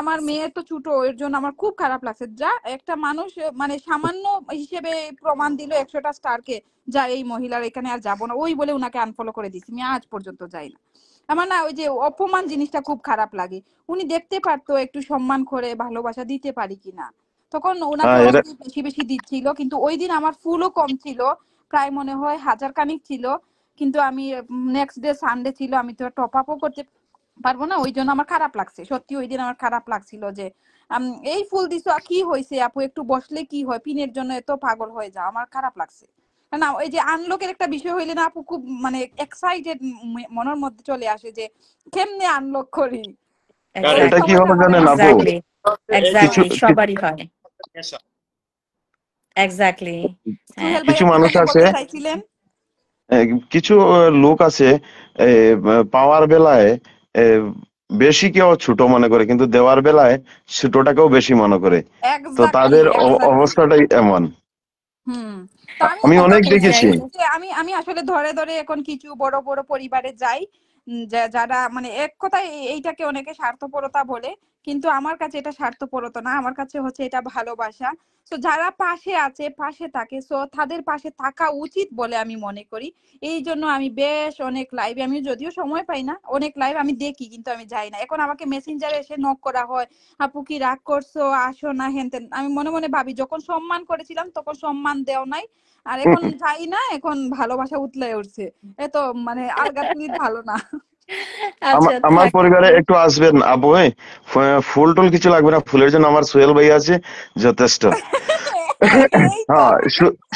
আমার মেয়ে তো ছোট, এর জন্য আমার খুব খারাপ লাগছে। যা একটা মানুষ মানে সামান্য হিসেবে প্রমাণ দিল 100টা স্টারকে, যা এই মহিলার এখানে আর যাবো না, ওই বলে উনাকে আনফলো করে দিছি, আমি আজ পর্যন্ত যাই না। আমার না ওই যে অপমান জিনিসটা খুব খারাপ লাগে। উনি দেখতে পারতো একটু সম্মান করে ভালোবাসা দিতে পারি কিনা, তখন ওনাকে এরা অনেক বেশি বেশি দিচ্ছিল। কিন্তু ওই দিন আমার ফুলও কম ছিল, প্রায় মনে হয় 1000 খানিক ছিল। কিন্তু আমি নেক্সট ডে সানডে ছিল, আমি তো টপ আপও করতে পারবো না, ওই জন্য আমার খারাপ লাগছে সত্যি। ওই দিন আমার খারাপ লাগছিল যে এই ফুল দিছো কি হয়েছে আপু, একটু বসলে কি হয়, পিনের জন্য এত পাগল হয়ে যাও, আমার খারাপ লাগছে না। ওই যে আনলকের একটা বিষয় হইলে না আপু, খুব মানে এক্সাইটেড মনের মধ্যে চলে আসে যে কেমনে আনলক করি, ওই এটা কি এক্স্যাক্টলি, হবে সময়টা মনে জানেন আপু, আসে। এক্স্যাক্টলি, কিছু এক্স্যাক্টলি সবারই হয়, এক্স্যাক্টলি। হ্যাঁ, সুহেল ভাই কিছু আপনি মানুষ যেটা আছে, বলতে চাইছিলেন। কিছু লোক আছে পাওয়ার বেলায় এ, বেশি কেউ ছোট মনে করে, কিন্তু দেওয়ার বেলায় ছোটটাকেও বেশি মনে করে। তো এক্স্যাক্টলি তাদের এক্স্যাক্টলি। অবস্থাটাই এমন। হুম। তো আমি আমি এখন অনেক দেখেছি। এক্স্যাক্টলি। যে আমি আমি আসলে ধরে ধরে এখন কিছু বড় বড় পরিবারে যাই, যারা মানে এক কথায় এইটাকে অনেকে স্বার্থপরতা বলে, কিন্তু আমার কাছে এটা স্বার্থপরতা না, আমার কাছে হচ্ছে এটা ভালোবাসা। তো যারা পাশে আছে পাশে থাকে, সো তাদের পাশে থাকা উচিত বলে আমি মনে করি। এই জন্য আমি বেশ অনেক লাইভে, আমি যদিও সময় পাই না, অনেক লাইভ আমি দেখি কিন্তু আমি যাই না। এখন আমাকে মেসেঞ্জারে এসে নক করা হয়, আপু কি রাগ করছো, আসো না, হেন তেন। আমি মনে মনে ভাবি, যখন সম্মান করেছিলাম তখন সম্মান দেও নাই, আর এখন যাই না, এখন ভালোবাসা উতলে উঠছে। এত মানে আলগা তুলি ভালো না। আচ্ছা, আমার থাক। পরিবারে একটু আসবেন আপু, ফুল টুল কিছু লাগবে না, ফুলের জন্য আমার সোহেল ভাই আছে, যথেষ্ট। এই তো হ্যাঁ,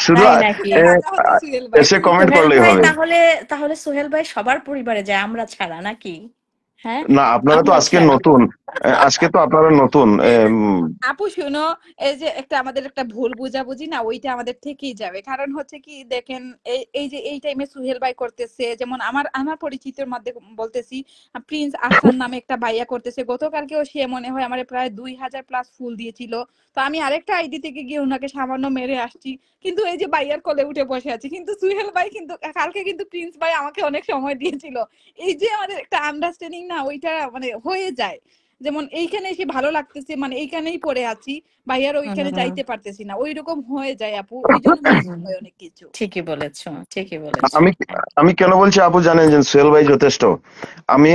শুধু এই তাই তো নাকি? ফুলের রাজা হচ্ছে সুহেল ভাই। এসে কমেন্ট সোহেল করলেই ভাই হবে। তাহলে, তাহলে সোহেল ভাই সবার পরিবারে যায়, আমরা ছাড়া নাকি? হ্যাঁ, না, আপনারা তো আমরা আজকে ছাড়া। নতুন, আজকে তো আপনারা নতুন। আপু শুনো, এই যে একটা আমাদের একটা ভুল বুঝাবুঝি না, ওইটা আমাদের থেকেই যাবে। কারণ হচ্ছে কি দেখেন, এই যে এই টাইমে সুহেল ভাই করতেছে, যেমন আমার আমার পরিচিতের মধ্যে বলতেছি, প্রিন্স আহসান নামে একটা ভাইয়া করতেছে, গতকালকেও সে মনে হয় আমার প্রায় 2000+ ফুল দিয়েছিল। তো আমি আরেকটা আইডি থেকে গিয়ে ওনাকে সামান্য মেরে আসছি, কিন্তু এই যে ভাইয়ার কোলে উঠে বসে আছি। কিন্তু সুহেল ভাই কিন্তু কালকে কিন্তু প্রিন্স ভাই আমাকে অনেক সময় দিয়েছিল। এই যে আমাদের একটা আন্ডারস্ট্যান্ডিং না, ওইটা মানে হয়ে যায়। যেমন এইখানে এসে ভালো লাগতেছে, মানে এইখানেই পড়ে আছি, ভাইয়ার ওইখানে হুম, যাইতে পারতেছি না, ওই রকম হয়ে যায় আপু, ওই জন্য মিস হুম, হয় অনেক কিছু। ঠিকই বলেছো, ঠিকই বলেছো। আমি আমি কেন বলছি আপু জানেন, যে সোহেল ভাই যথেষ্ট। আমি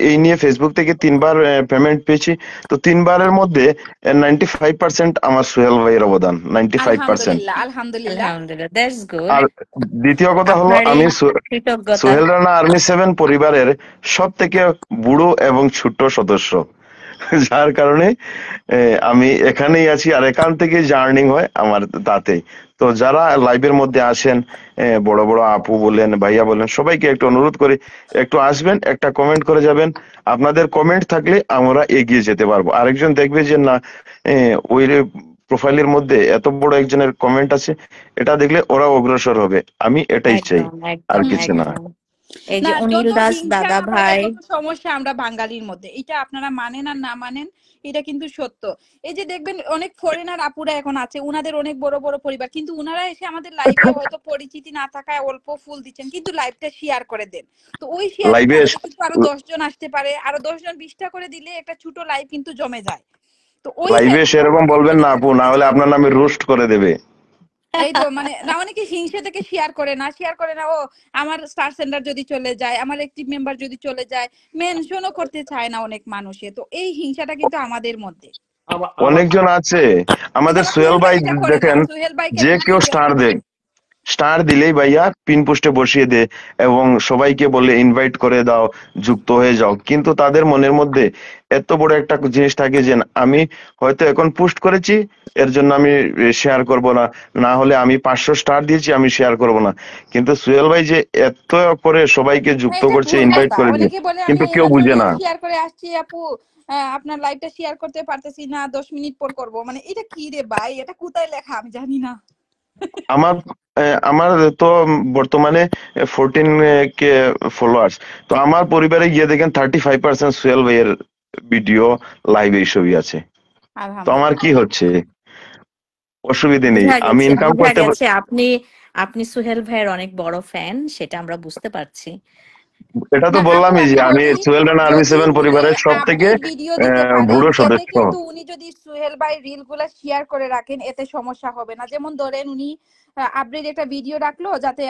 এই নিয়ে ফেসবুক থেকে 3বার পেমেন্ট পেয়েছি। তো 3বারের মধ্যে 95% আমার সোহেল ভাইয়ের অবদান, 95%। আলহামদুলিল্লাহ আলহামদুলিল্লাহ। আলহামদুলিল্লাহ, দ্যাটস গুড। আর দ্বিতীয় কথা হলো, আপনার এই আমি কৃতজ্ঞতা। সোহেল রানা আর্মি 7 পরিবারের সব থেকে বুড়ো এবং ছোট্ট সদস্য। যার কারণে আমি এখানেই আছি, আর এখান থেকে জার্নিং হয় আমার তাতেই। তো যারা লাইভের মধ্যে আসেন, বড় বড় আপু বলেন, ভাইয়া বলেন, সবাইকে একটু অনুরোধ করি, একটু আসবেন, একটা কমেন্ট করে যাবেন। আপনাদের কমেন্ট থাকলে আমরা এগিয়ে যেতে পারবো। আরেকজন দেখবে যে না, ওই প্রোফাইলের মধ্যে এত বড় একজনের কমেন্ট আছে, এটা দেখলে ওরা অগ্রসর হবে। আমি এটাই চাই, একদম, আর একদম, কিছু না। একদম। এই না, যে অনিল যত দাস হিংসা দাদা বা ভাই। যত সমস্যা আমরা বাঙালির মধ্যে, এটা আপনারা মানেন আর না মানেন, এটা কিন্তু সত্য। এই যে দেখবেন অনেক ফরেনার আপুরা এখন আছে, উনাদের অনেক বড় বড় পরিবার, কিন্তু উনারা এসে আমাদের লাইভে হয়তো পরিচিতি না থাকায় অল্প ফুল দিচ্ছেন, কিন্তু লাইভটা শেয়ার করে দেন। তো ওই শেয়ারের লাইভে কারণে কিন্তু আরো 10 জন আসতে পারে, আরো 10 জন 20টা করে দিলে একটা ছোট লাইভ কিন্তু জমে যায়। তো ওই লাইভে সেরকম হেল্পটা বলবেন না অনেকে আপু, না করতে হলে চায়। আপনার নামে রোস্ট করে দেবে। এই তো মানে না, অনেকে হিংসা থেকে শেয়ার করে না, শেয়ার করে না, ও আমার স্টার সেন্টার যদি চলে যায়, আমার একটিভ মেম্বার যদি চলে যায়, মেনশনও করতে চায় না অনেক মানুষে। তো এই হিংসাটা কিন্তু আমাদের মধ্যে। আমার আমার অনেকজন আছে, কিন্তু আমাদের আমার সোহেল সুহেল ভাই ভাই এটা করে না, দেখেন, সুহেল ভাইকে যে কেউ অনেক স্টার রেসপেক্ট দেয়, করে। স্টার দিলেই ভাইয়া পিন পোস্টে বসিয়ে দে, এবং সবাইকে বলে ইনভাইট করে দাও, যুক্ত হয়ে যাও। কিন্তু তাদের মনের মধ্যে এত বড় একটা জিনিস থাকে যে আমি হয়তো এখন পোস্ট করেছি, এর জন্য আমি শেয়ার করব না, না হলে আমি 500 স্টার দিয়েছি, আমি শেয়ার করব না। কিন্তু সোহেল ভাই যে এত করে সবাইকে হ্যাঁ, যুক্ত এটা করছে, ভুল ইনভাইট কথা। করে দিয়ে, অনেকে বলে আমি কিন্তু কেউ আসলে বুঝে না। শেয়ার করে আসছি আপু, আপনার লাইভটা শেয়ার করতে পারতেছি না, 10 মিনিট পর করব। মানে এটা কি রে ভাই, এটা কোথায় লেখা আমি জানি না। আমার আমার তো বর্তমানে 14K ফলোয়ার্স। তো আমার পরিবারে গিয়ে দেখেন 35% সোহেল ভাইয়ের ভিডিও, লাইভ এইসবই আছে। তো আমার কি আলহামদুলিল্লাহ। হচ্ছে, অসুবিধে নেই, বোঝা আমি গেছে, ইনকাম বোঝা করতে গেছে আপনি, আপনি সোহেল ভাইয়ের অনেক বড় ফ্যান, সেটা আমরা বুঝতে পারছি। এটা তো না আপু বললামই আমি যে আমি বলি, সোহেল রানা আর্মি যদি 7 উনি পরিবারের সব থেকে আপডেট ভিডিও দিতে পারেন বুড়ো এতে সদস্য। কিন্তু উনি যদি সোহেল ভাই রিল গুলা শেয়ার করে রাখেন এতে সমস্যা হবে না। যেমন ধরেন উনি আপডেট একটা ভিডিও রাখলো যাতে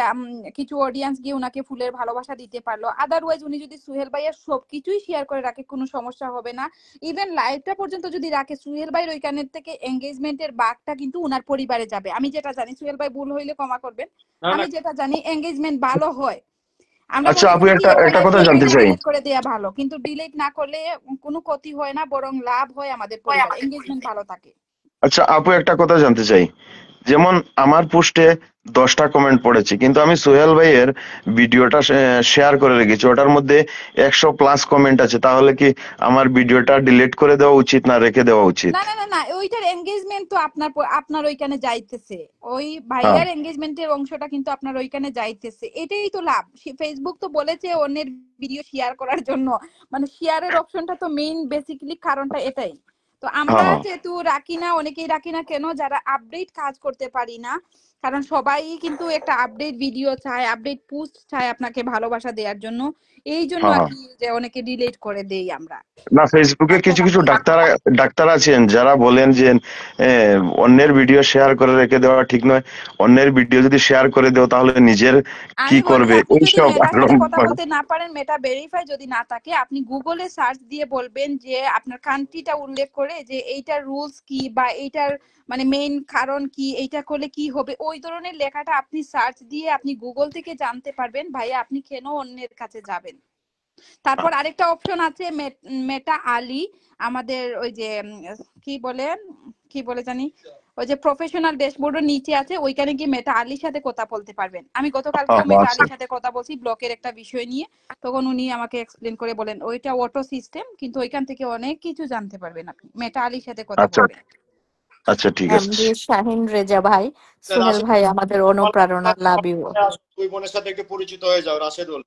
কিছু অডিয়েন্স গিয়ে উনাকে ফুলের ভালোবাসা দিতে পারলো, আদারওয়াইজ উনি যদি সোহেল ভাইয়ের সবকিছুই শেয়ার করে রাখে কোনো সমস্যা হবে না। ইভেন লাইভটা পর্যন্ত যদি রাখে সোহেল ভাইয়ের ওইখানের থেকে এঙ্গেজমেন্টের বাঘটা কিন্তু উনার পরিবারে যাবে। আমি যেটা জানি, সোহেল ভাই ভুল হইলে ক্ষমা করবেন, না না আমি যেটা জানি এঙ্গেজমেন্ট ভালো হয়। আমরা আচ্ছা মনে আপু, করি কি একটা একটা ওনার কথা জানতে ফ্যামিলি চাই। ডিলিট করে দেয়া ভালো, কিন্তু ডিলিট না করলে কোনো ক্ষতি হয় না, বরং লাভ হয় আমাদের পরিবার, এঙ্গেজমেন্ট ভালো থাকে। আচ্ছা আপু, একটা কথা জানতে চাই। যেমন আমার পোস্টে 10টা কমেন্ট পড়েছে, কিন্তু আমি সোহেল ভাইয়ের ভিডিওটা শেয়ার করে রেখেছি, ওটার মধ্যে 100+ কমেন্ট আছে। তাহলে কি আমার ভিডিওটা ডিলিট করে দেওয়া উচিত না রেখে দেওয়া উচিত? না না না না, ওইটার এঙ্গেজমেন্ট তো আপনার ওইখানে যাইতেছে, ওই হ্যাঁ ভাইয়ার এঙ্গেজমেন্টের অংশটা কিন্তু আপনার ওইখানে যাইতেছে, এটাই তো লাভ। ফেসবুক তো বলেছে অন্যের ভিডিও শেয়ার করার জন্য, মানে শেয়ারের অপশনটা তো মেইন বেসিক্যালি কারণটা এটাই। তো আমরা হ্যাঁ। যেহেতু রাখি না, অনেকেই রাখি না কেন, যারা আপডেট কাজ করতে পারি না, কারণ সবাই কিন্তু একটা আপডেট ভিডিও চায়, আপডেট পোস্ট চায় আপনাকে ভালোবাসা দেওয়ার জন্য, এই জন্য হ্যাঁ আর হ্যাঁ। কি যে অনেকে ডিলিট করে দেই আমরা। না, ফেসবুকে কিছু কিছু ডাক্তার ডাক্তার আছেন যারা বলেন যে অন্যের ভিডিও শেয়ার করে রেখে দেওয়া ঠিক নয়, অন্যের ভিডিও যদি শেয়ার করে দেও তাহলে নিজের কি আমি বলি, করবে আপনি যদি এইসব মেটার সাথে কথা বলতে না পারেন, মেটা ভেরিফাই যদি না থাকে, আপনি গুগলে সার্চ দিয়ে বলবেন যে আপনার কান্ট্রিটা উল্লেখ করে যে এইটার রুলস কি বা এইটার মানে মেইন কারণ কি, এইটা করলে কি হবে, ওই ধরনের লেখাটা আপনি সার্চ দিয়ে আপনি গুগল থেকে জানতে পারবেন ভাইয়া আপনি কেন অন্যের কাছে যাবেন। তারপর আরেকটা অপশন আছে মেটা আলী, আমাদের ওই যে কি বলে জানি, ওই যে প্রফেশনাল ড্যাশবোর্ডের নিচে আছে, ওইখানে গিয়ে মেটা আলীর সাথে কথা বলতে পারবেন। আমি গতকালকেও মেটা আচ্ছা আলীর সাথে কথা বলছি ব্লকের একটা বিষয় নিয়ে, তখন উনি আমাকে এক্সপ্লেন করে বলেন ওইটা অটো সিস্টেম, কিন্তু ওইখান থেকে অনেক কিছু জানতে পারবেন আপনি, মেটা আলীর সাথে কথা আচ্ছা বলবেন। আচ্ছা, ঠিক আছে। এমডি শাহিন রেজা ভাই, সোহেল রাশেদ, ভাই আমাদের অনুপ্রেরণা, লাভ ইউ। দুই বোনের সাথে একটু পরিচিত হয়ে যাও। রাশেদুল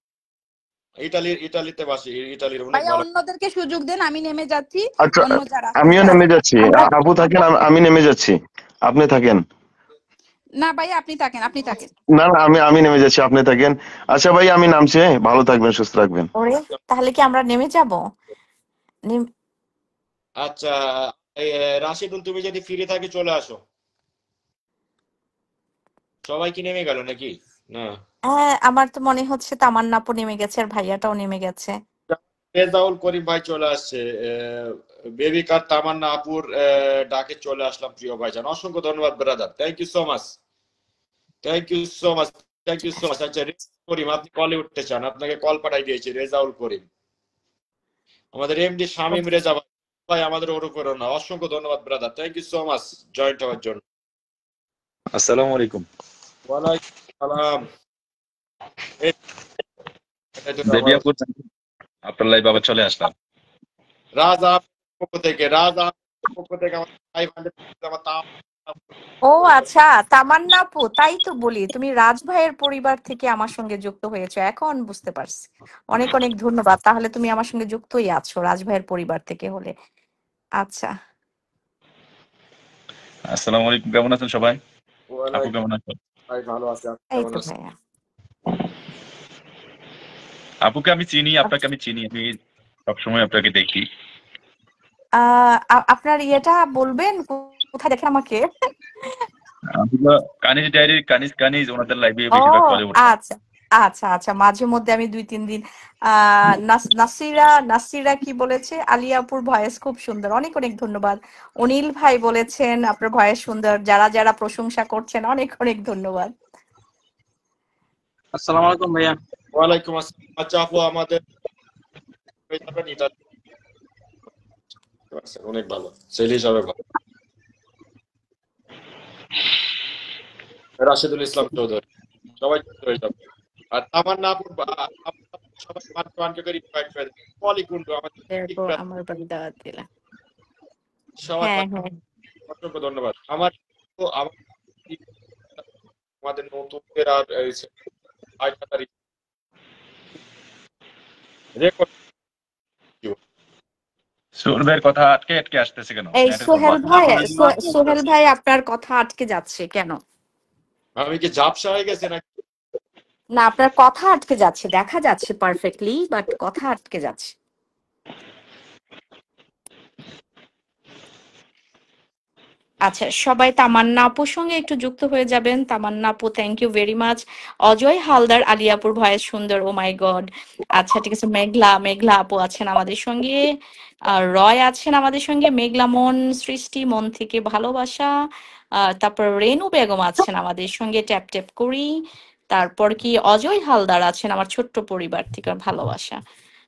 ইটালিতে বাসি, ইটালির অনেক ভাইয়া ভালো। অন্যদেরকে সুযোগ দেন, আমি নেমে যাচ্ছি, আচ্ছা, অন্য যারা আছে আমিও নেমে যাচ্ছি। আমরা আপু থাকেন, আমি নেমে যাচ্ছি, আপনি থাকেন। না ভাইয়া আপনি থাকেন, আপনি থাকেন। না না, আমি নেমে যাচ্ছি, আপনি থাকেন। আচ্ছা ভাই, আমি নামছি, ভালো থাকবেন, সুস্থ থাকবেন। ওরে, তাহলে কি আমরা নেমে যাব? আচ্ছা, এই রাশিদুল তুমি যদি ফ্রি থাকি চলে আসো। সবাই কি নেমে গেল নাকি? না, হ্যাঁ, আমার তো মনে হচ্ছে তামান্না আপু নেমে গেছে আর ভাইয়াটাও নেমে গেছে। রেজাউল করিম ভাই চলে আসছে। বেবিকার তামান্না আপুর ডাকে চলে আসলাম প্রিয় ভাইজান। অসংখ্য ধন্যবাদ brother, thank you so much, thank you so much, thank you so much. আচ্ছা রেজাউল করিম, আপনি কলে উঠতে চান, আপনাকে কল পাঠাই দিয়েছি। রেজাউল করিম, আমাদের এমডি শামীম রেজা ভাই আমাদের অনুপ্রেরণা। অসংখ্য ধন্যবাদ brother, thank you so much joint হওয়ার জন্য। আসসালামু আলাইকুম। ওয়ালাইকুম সালাম। বেবি আপু, আপনার লাইভ আবার চলে আসলাম। রাজা পক্ষ থেকে আমার 500 আমার ও আচ্ছা, তামান্না আপু, তাই তো বলি তুমি রাজ ভাইয়ের পরিবার থেকে আমার সঙ্গে যুক্ত হয়েছো, এখন বুঝতে পারছি। অনেক অনেক ধন্যবাদ, তাহলে তুমি আমার সঙ্গে যুক্তই আছো রাজ ভাইয়ের পরিবার থেকে হলে। আচ্ছা, আসসালামু আলাইকুম, কেমন আছেন সবাই? আপু ওয়ালাইকুম কেমন আছেন? ভাই, ভালো আছে, আপনি এই কেমন তো আছেন? ভাইয়া। আপুকে আমি চিনি, আপনাকে আমি চিনি, আমি সবসময় আপনাকে দেখি। আপনার ইয়েটা বলবেন, কোথায় দেখেন আমাকে? আমি তো কানিজ ডায়েরি, কানিজ ওনাদের লাইভে ও বেশিরভাগ ফলো করতাম। আচ্ছা আচ্ছা আচ্ছা, মাঝে মধ্যে আমি 2-3 দিন নাসিরা কি বলেছে, আলিয়াপুর ভয়েস খুব সুন্দর, অনেক অনেক ধন্যবাদ। অনিল ভাই বলেছেন আপনার ভয়েস সুন্দর, যারা যারা প্রশংসা করছেন অনেক অনেক ধন্যবাদ। আসসালামু আলাইকুম ভাইয়া। ওয়ালাইকুম আসসালাম। আচ্ছা আপু, আমাদের হয়ে যাবেন ইটালি, অনেক ভালো ছেলে হিসাবে ভালো। রাশেদুল ইসলাম চৌধুরী, সবাই হয়ে যাবে। আর তামান্না আপুর সবাই মানকে করে ইনভাইট করে দেন। পলি কুন্ডু আমাদের এরপর আমার বাড়ি দাওয়াত দিলাম। সবাই হ্যাঁ হ্যাঁ, অসংখ্য ধন্যবাদ। আমাদের নতুনদের আর রেকর্ড সোহেল ভাইয়ের কথা আটকে আটকে আসতেছে কেন? এই নেটের সোহেল প্রবলেম। ভাই, সোহেল ভাই আপনার কথা আটকে যাচ্ছে কেন? আমি কি ঝাপসা হয়ে গেছে নাকি? না, আপনার কথা আটকে যাচ্ছে, দেখা যাচ্ছে পারফেক্টলি বাট কথা আটকে যাচ্ছে। আচ্ছা, সবাই তামান্না আপুর সঙ্গে একটু যুক্ত হয়ে যাবেন। তামান্না আপু, thank you very much. Ajay Haldar, Aliyapur voice সুন্দর, ও মাই গড। আচ্ছা ঠিক আছে, মেঘলা মেঘলা আপু আছেন আমাদের সঙ্গে, রয় আছেন আমাদের সঙ্গে, মেঘলা মন সৃষ্টি, মন থেকে ভালোবাসা, তারপর রেনু বেগম আছেন আমাদের সঙ্গে, ট্যাপ ট্যাপ করি। তারপর কি অজয় হালদার আছেন, আমার ছোট্ট পরিবার থেকে ভালোবাসা।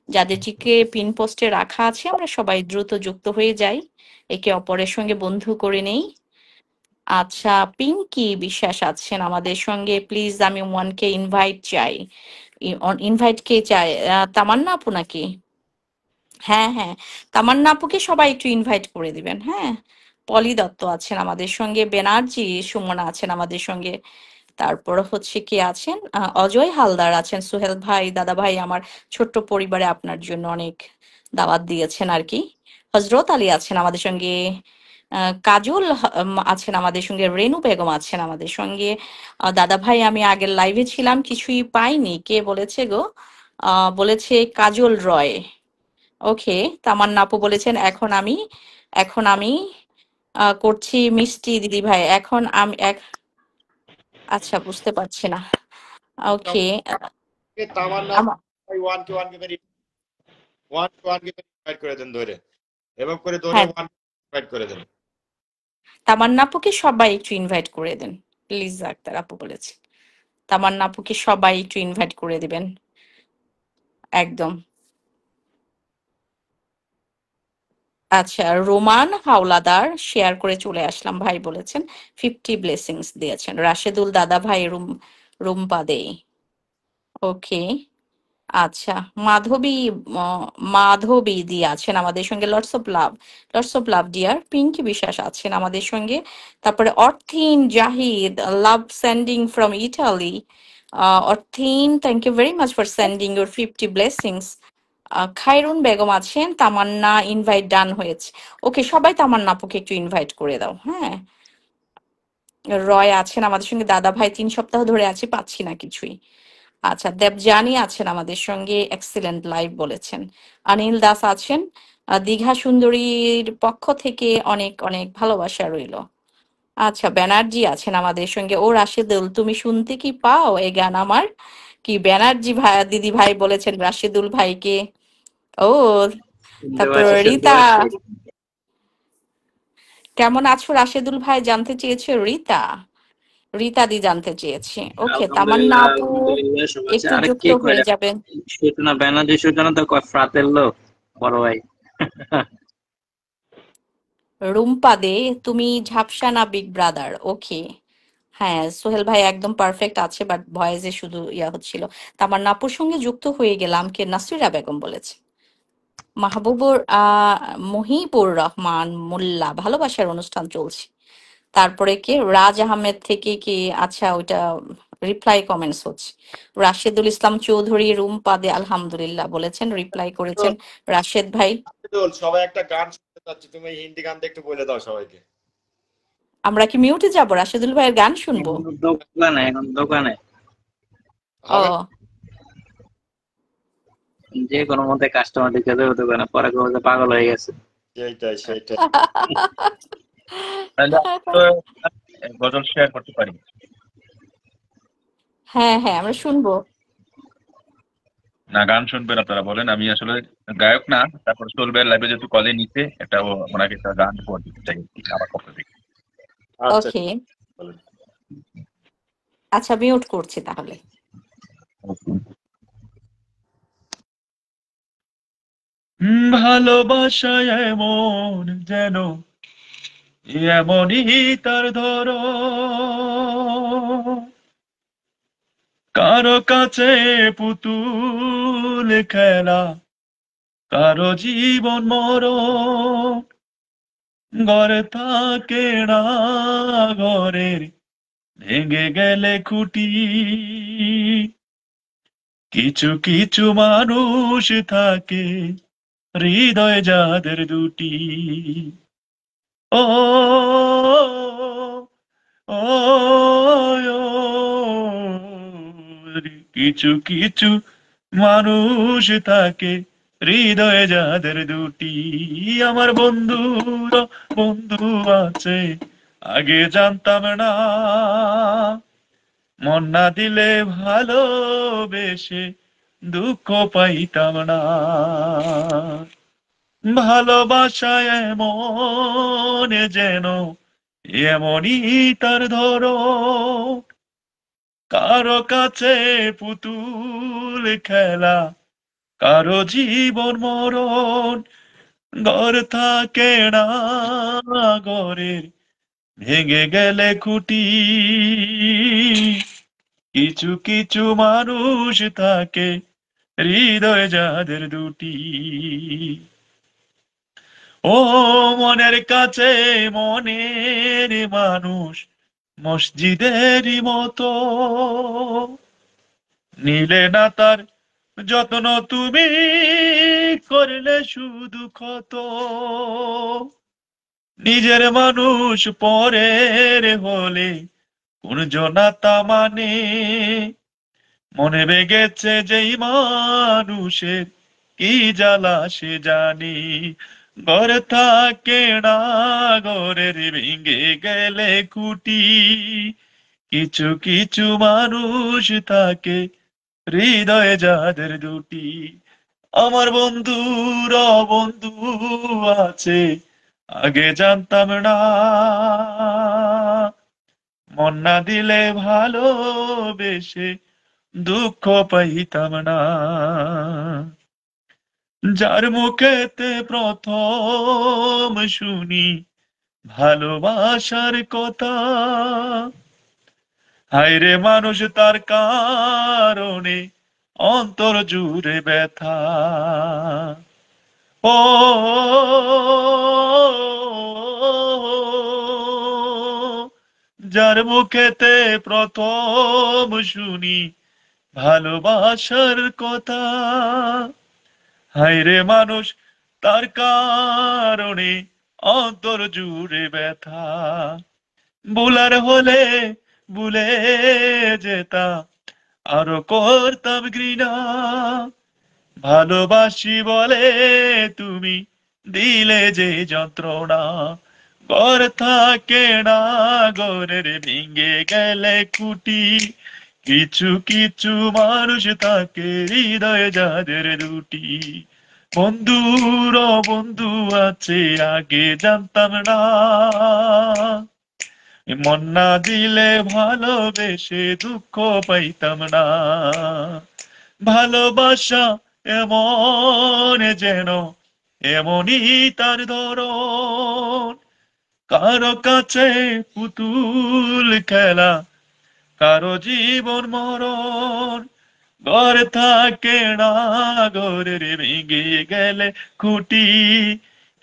যাদেরকে পিন পোস্টে রাখা আছে, আমরা সবাই দ্রুত যুক্ত হয়ে যাই, একে অপরের সঙ্গে বন্ধু করে নেই। আচ্ছা, পিঙ্কি বিশ্বাস আছেন আমাদের সঙ্গে, প্লিজ আমি ওয়ানকে ইনভাইট চাই। ইনভাইট কে চাই? তামান্না আপু নাকি? হ্যাঁ হ্যাঁ, তামান্না আপুকে সবাই একটু ইনভাইট করে দিবেন, হ্যাঁ। পলি দত্ত আছেন আমাদের সঙ্গে, বেনার্জি সুমনা আছেন আমাদের সঙ্গে, তারপর হচ্ছে কি আছেন, অজয় হালদার আছেন, সোহেল ভাই, দাদা ভাই, আমার ছোট্ট পরিবারে আপনার জন্য অনেক দাওয়াত দিয়েছেন আর কি। হজরত আলী আছেন আমাদের সঙ্গে, কাজল আছেন আমাদের সঙ্গে, রেনু বেগম আছেন আমাদের সঙ্গে। দাদা ভাই, আমি আগের লাইভে ছিলাম, কিছুই পাইনি, কে বলেছে গো? বলেছে কাজল রয়। ওকে, তামান্না আপু বলেছেন এখন আমি করছি মিষ্টি দিদি ভাই, এখন আমি আচ্ছা, বুঝতে পারছি না। ওকে। তামান্না আমার ওয়ান টু ওয়ান কে ইনভাইট করে দেন ধরে, এবং করে ধরে হ্যাঁ, ওয়ান ইনভাইট করে দেন। তামান্না আপুকে সবাই একটু ইনভাইট করে দেন প্লিজ, আক্তার আপু বলেছে তামান্না আপুকে সবাই একটু ইনভাইট করে দিবেন, একদম। আচ্ছা, রোমান হাওলাদার শেয়ার করে চলে আসলাম ভাই বলেছেন, 50 ব্লেসিংস দিয়েছেন। রাশেদুল দাদা ভাই, রুম্পা দে। ওকে। আচ্ছা, মাধবী, মাধবী দি আছেন আমাদের সঙ্গে, lots of love dear. Pinki Biswas আছেন আমাদের সঙ্গে, তারপরে Arthin Zahid, love sending from Italy. Arthin, thank you very much for sending your 50 blessings. Khairun Begum আছেন, তামান্না ইনভাইট ডান হয়েছে। ওকে, সবাই তামান্না আপুকে একটু ইনভাইট করে দাও, হ্যাঁ। রয় আছেন আমাদের সঙ্গে, দাদা ভাই 3 সপ্তাহ ধরে আছি, পাচ্ছি না কিছুই। আচ্ছা, দেবযানী আছেন আমাদের সঙ্গে, এক্সিলেন্ট লাইভ বলেছেন। অনিল দাস আছেন, দীঘা সুন্দরীর পক্ষ থেকে অনেক অনেক ভালোবাসা রইল। আচ্ছা, ব্যানার্জি আছেন আমাদের সঙ্গে, ও রাশেদুল, তুমি শুনতে কি পাও এই গান আমার? কি ব্যানার্জি ভাই, দিদি ভাই বলেছেন রাশেদুল ভাইকে। ও, শুনতে তারপর পাচ্ছি শুনতে রিতা, পাচ্ছি। কেমন আছো রাশেদুল ভাই জানতে চেয়েছে রিতা, রিতা দি জানতে চেয়েছে। ওকে, তামান্না আলহামদুলিল্লাহ আপু আলহামদুলিল্লাহ সব আছে। একটু আরে যুক্ত কে হয়ে কয়টা যাবেন। সূচনা ব্যানার্জি সূচনা তো কয় ফ্রাতেল্লো বড় ভাই। রুম্পা দে, তুমি ঝাপসা না বিগ ব্রাদার? ওকে। হ্যাঁ, সোহেল ভাই একদম পারফেক্ট আছে, বাট ভয়েসে শুধু ইয়া হচ্ছিল। তামান্না আপুর সঙ্গে যুক্ত হয়ে গেলাম, কে নাসিরা বেগম বলেছে। মাহবুবুর মহিবুর রহমান মোল্লা, ভালোবাসার অনুষ্ঠান চলছে। তারপরে কে, রাজ আহমেদ থেকে কি? আচ্ছা, ওইটা রিপ্লাই কমেন্টস হচ্ছে। রাশেদুল ইসলাম চৌধুরী, রুম্পা দে আলহামদুলিল্লাহ বলেছেন, রিপ্লাই করেছেন রাশেদ ভাই। সবাই একটা গান শুনতে চাচ্ছি, তুমি হিন্দি গানটা একটু বলে দাও সবাইকে। আমরা কি মিউটে যাব? রাশেদুল ভাইয়ের গান শুনবো? এখন দোকানে এখন দোকানে ও, হবে না? যে কোনো মতে কাস্টমার দিকে দেবে দোকানে, পরে কেউ যে পাগল হয়ে গেছে। সেইটাই সেইটাই। তাহলে আমি তো গজল শেয়ার করতে পারি। হ্যাঁ হ্যাঁ, আমরা শুনবো। না, গান শুনবেন আপনারা বলেন, আমি আসলে গায়ক না। তারপর সোলবের লাইভে যেহেতু কলে নিতে, একটা ওনাকে একটা গান উপহার দিতে চাই আমার পক্ষ থেকে। আচ্ছা, ওকে, বলেন। আচ্ছা মিউট করছি তাহলে। ভালোবাসা এমন যেন, এমনই তার ধরো, কারো কাছে পুতুল খেলা, কারো জীবন মরণ, ঘরে থাকে না ঘরের, ভেঙে গেলে খুঁটি, কিছু কিছু মানুষ থাকে হৃদয় যাদের দুটি। ও ও ও কিছু কিছু মানুষ থাকে হৃদয়ে যাদের দুটি। আমার বন্ধুর বন্ধু আছে আগে জানতাম না, মন না দিলে ভালোবেসে দুঃখ পাইতাম না। ভালোবাসায় এমন যেন এমনই তার ধরন, কারো কাছে পুতুল খেলা, কারো জীবন মরণ। ঘর থাকে না ঘরের ভেঙে গেলে খুঁটি, কিছু কিছু মানুষ থাকে হৃদয় যাদের দুটি। ও মনের কাছে মনের মানুষ মসজিদেরই মতো, নিলে না তার যত্ন তুমি, করলে শুধু ক্ষত। নিজের মানুষ পরের হলে কোন জনাতা মানে, মনে বেগেছে যেই মানুষের কি জ্বালা সে জানি। ঘর থাকে না ঘরের ভেঙে গেলে খুঁটি, কিছু কিছু মানুষ থাকে হৃদয়ে যাদের দুটি। আমার বন্ধুর বন্ধু আছে আগে জানতাম না, মন না দিলে ভালোবেসে দুঃখ পাইতাম না। যার মুখেতে প্রথম শুনি ভালোবাসার কথা, হায়রে মানুষ তার কারণে অন্তর জুড়ে ব্যথা। ও যার মুখেতে প্রথম শুনি ভালোবাসার কথা, হায়রে মানুষ তার কারণে অন্তর জুড়ে ব্যথা। ভুলার হলে ভুলে যেতাম, আরো করতাম ঘৃণা, ভালোবাসি বলে তুমি দিলে যে যন্ত্রণা। ঘর থাকে না ঘরের ভেঙে গেলে খুঁটি, কিছু কিছু মানুষ থাকে হৃদয় যাদের দুটি। বন্ধুর বন্ধু আছে আগে জানতাম না, মন না দিলে ভালোবেসে দুঃখ পাইতাম না। ভালোবাসা এমন যেন এমনই তার ধরন, কারো কাছে পুতুল খেলা, কারো জীবন মরণ। ঘর থাকে না ঘরের ভেঙে গেলে খুঁটি,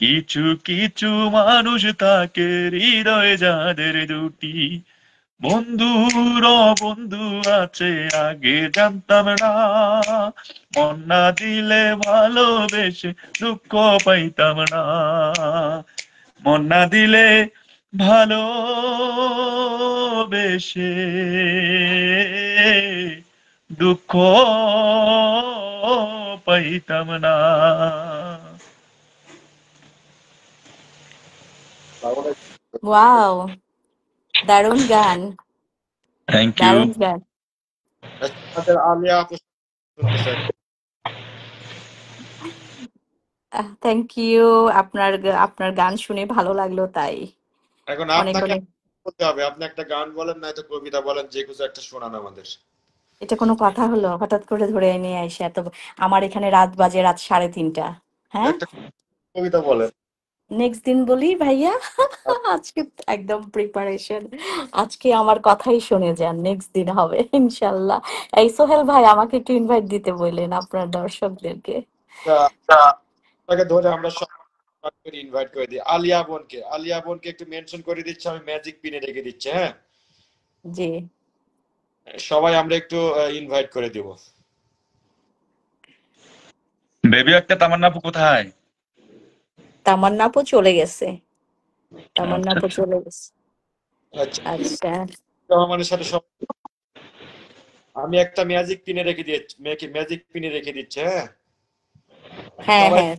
কিছু কিছু মানুষ থাকে হৃদয় যাদের দুটি। বন্ধুর বন্ধু আছে আগে জানতাম না, মন না দিলে ভালোবেসে দুঃখ পাইতাম না। মন না দিলে ভালোবেসে দুঃখ পাইতাম না। ওয়াও, দারুণ গান, থ্যাংক ইউ। দারুণ গান। আমাদের আলিয়া আপু শুনতে চাই। Thank you. আপনার গান শুনে ভালো লাগলো তাই। এখন অনেক আপনাকে অনেক। বলতে হবে, আপনি একটা গান বলেন, নয়তো কবিতা বলেন, যে কিছু একটা শোনান আমাদের। এটা কোনো কথা হলো? হঠাৎ করে ধরে নিয়ে এসে এত, আমার এখানে রাত বাজে রাত 3:30। হ্যাঁ, একটা কবিতা বলেন। নেক্সট দিন বলি ভাইয়া। আজকে একদম প্রিপারেশন, আজকে আমার কথাই শুনে যান, নেক্সট দিন হবে ইনশাল্লাহ। এই সোহেল ভাই, আমাকে একটু ইনভাইট দিতে বললেন আপনার দর্শকদেরকে। আপনাকে ধরে আমরা সব ইনভাইট করে দিই। আলিয়া বোনকে একটু মেনশন করে দিচ্ছি, আমি ম্যাজিক পিনে রেখে দিচ্ছি। হ্যাঁ, জি, সবাই আমরা একটু ইনভাইট করে দিব। বেবি একটা তামান্না আপু কোথায়? তামান্না আপু চলে গেছে, তামান্না আচ্ছা আপু আচ্ছা। চলে গেছে। আচ্ছা, আচ্ছা, রহমানের সাথে সব আমি একটা ম্যাজিক পিনে রেখে দিচ্ছি, ম্যাজিক পিনে রেখে দিচ্ছি। হ্যাঁ, হ্যাঁ সবাই হ্যাঁ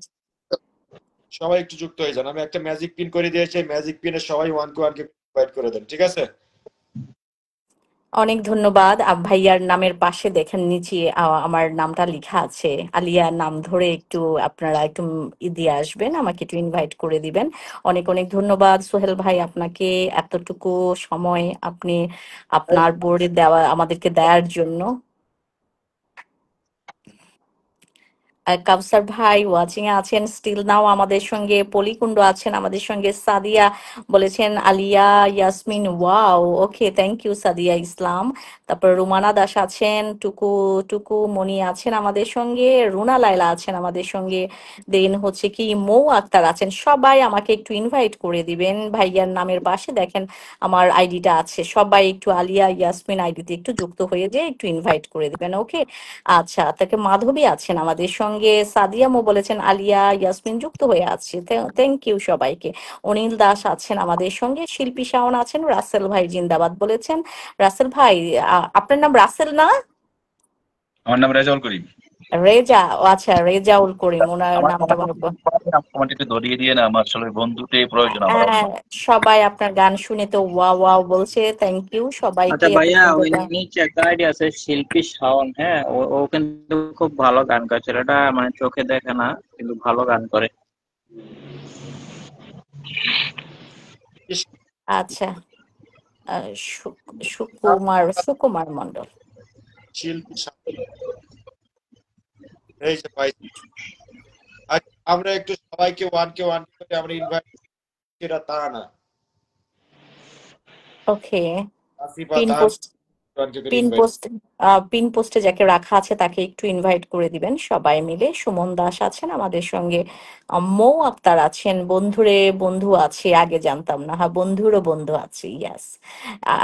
সবাই একটু যুক্ত হয়ে যান। আমি একটা ম্যাজিক পিন করে দিয়েছি, ম্যাজিক পিনে সবাই ওয়ান টু ওয়ানকে ইনভাইট করে দেন, ঠিক আছে? অনেক ধন্যবাদ। ভাইয়ার নামের পাশে দেখেন নিচে আমার নামটা লেখা আছে, আলিয়ার নাম ধরে একটু আপনারা একটু দিয়ে আসবেন, আমাকে একটু ইনভাইট করে দিবেন। অনেক অনেক ধন্যবাদ সোহেল ভাই, আপনাকে এতটুকু সময় আপনি আপনার বোর্ডে দেওয়া আমাদেরকে দেওয়ার জন্য। কাউসার ভাই ওয়াচিং এ আছেন স্টিল নাও আমাদের সঙ্গে, পলিকুণ্ড আছেন আমাদের সঙ্গে, সাদিয়া বলেছেন Alia Yasmin, wow, okay, thank you Sadia Islam. তারপর রুমানা দাস আছেন, টুকু টুকু মনি আছেন আমাদের সঙ্গে, রুনা লায়লা আছেন আমাদের সঙ্গে, দেন হচ্ছে কি মৌ আক্তার আছেন। সবাই আমাকে একটু ইনভাইট করে দিবেন, ভাইয়ার নামের পাশে দেখেন আমার আইডিটা আছে, সবাই একটু আলিয়া ইয়াসমিন আইডিতে একটু যুক্ত হয়ে যেয়ে একটু ইনভাইট করে দিবেন, ওকে? আচ্ছা, তাকে মাধবী আছেন আমাদের সঙ্গে, সাদিয়া মো বলেছেন আলিয়া ইয়াসমিন যুক্ত হয়ে আছে, থ্যাংক ইউ সবাইকে। অনিল দাস আছেন আমাদের সঙ্গে, শিল্পী শাওন আছেন, রাসেল ভাই জিন্দাবাদ বলেছেন। রাসেল ভাই, আপনার নাম রাসেল না? আমার নাম রেজাউল করিম। রেজা, ও আচ্ছা, রেজাউল করিম, ওনার আমার নামটা আমার মনে পড়ে। আমার একটু ধরিয়ে দিয়ে না, আমার আসলে বন্ধুটাই প্রয়োজন আমার হ্যাঁ, অন্য। সবাই আপনার গান শুনে তো ওয়াও ওয়াও বলছে, থ্যাংক ইউ সবাইকে আচ্ছা এত ভাইয়া, সুন্দর ওই গান। নিচে একটা আইডিয়া আছে শিল্পী শাওন, হ্যাঁ, ও ও কিন্তু খুব ভালো গান করে, ছেলেটা মানে চোখে দেখে না কিন্তু ভালো গান করে। আচ্ছা, সুকুমার মন্ডল। শিল্পী এই যে ভাই, আচ্ছা, আমরা একটু সবাইকে ওয়ান করে আমরা ইনভাইট, সেটা তা না। ওকে, আসিফা পিন তার পোস্ট ওয়ানকে করে পিন ইনভাইট। পোস্ট পিন পোস্টে যাকে রাখা আছে তাকে একটু ইনভাইট করে দিবেন সবাই মিলে। সুমন দাস আছেন আমাদের সঙ্গে, মৌ আক্তার আছেন, বন্ধুরে বন্ধু আছে, আগে জানতাম না, হ্যাঁ বন্ধুরও বন্ধু আছে, ইয়াস,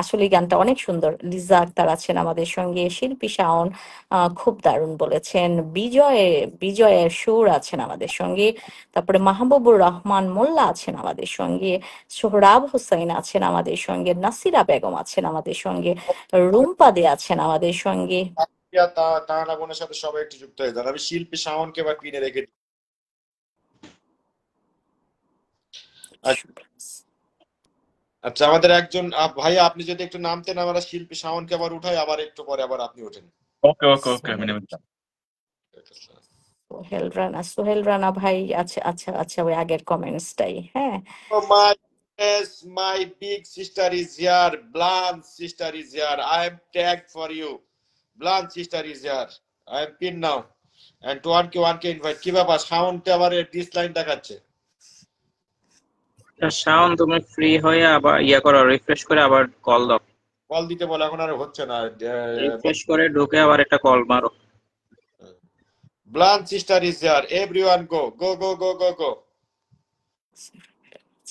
আসলে এই গানটা অনেক সুন্দর। লিজা আক্তার আছেন আমাদের সঙ্গে, শিল্পী শাওন খুব দারুণ বলেছেন, বিজয়ের সুর আছেন আমাদের সঙ্গে, তারপরে মাহবুবুর রহমান মোল্লা আছেন আমাদের সঙ্গে, সোহরাব হোসেন আছেন আমাদের সঙ্গে, নাসিরা বেগম আছেন আমাদের সঙ্গে, রুম্পা দে আছেন আমাদের সঙ্গে। তাহারা বোনের সাথে সবাই একটু যুক্ত হয়ে যান। আমি শিল্পী শাওনকে এবার পিনে রেখে দিই। আচ্ছা, আমাদের একজন ভাই, আপনি যদি একটু নামতেন, আমরা শিল্পী শাওনকে আবার উঠাই, আবার একটু পরে আবার আপনি ওঠেন। ওকে ওকে ওকে, আমি নেমে গেলাম। সোহেল রানা ভাই, আচ্ছা আচ্ছা আচ্ছা, ওই আগের কমেন্টসটাই, হ্যাঁ। Oh my yes, my big sister is here. Blanche sister is here. I am tagged for you. Blanche sister is here. I am pinned now. And to 1K invite. কি ব্যাপার, সাউন্ডটা আবার ডিসলাইন দেখাচ্ছে। শাওন, তুমি ফ্রি হয়ে আবার ইয়া করো, রিফ্রেশ করে আবার কল দাও, কল দিতে বলে এখন আর হচ্ছে না। রিফ্রেশ করে ঢুকে আবার একটা কল মারো। Blanche sister is here. Everyone go. Go.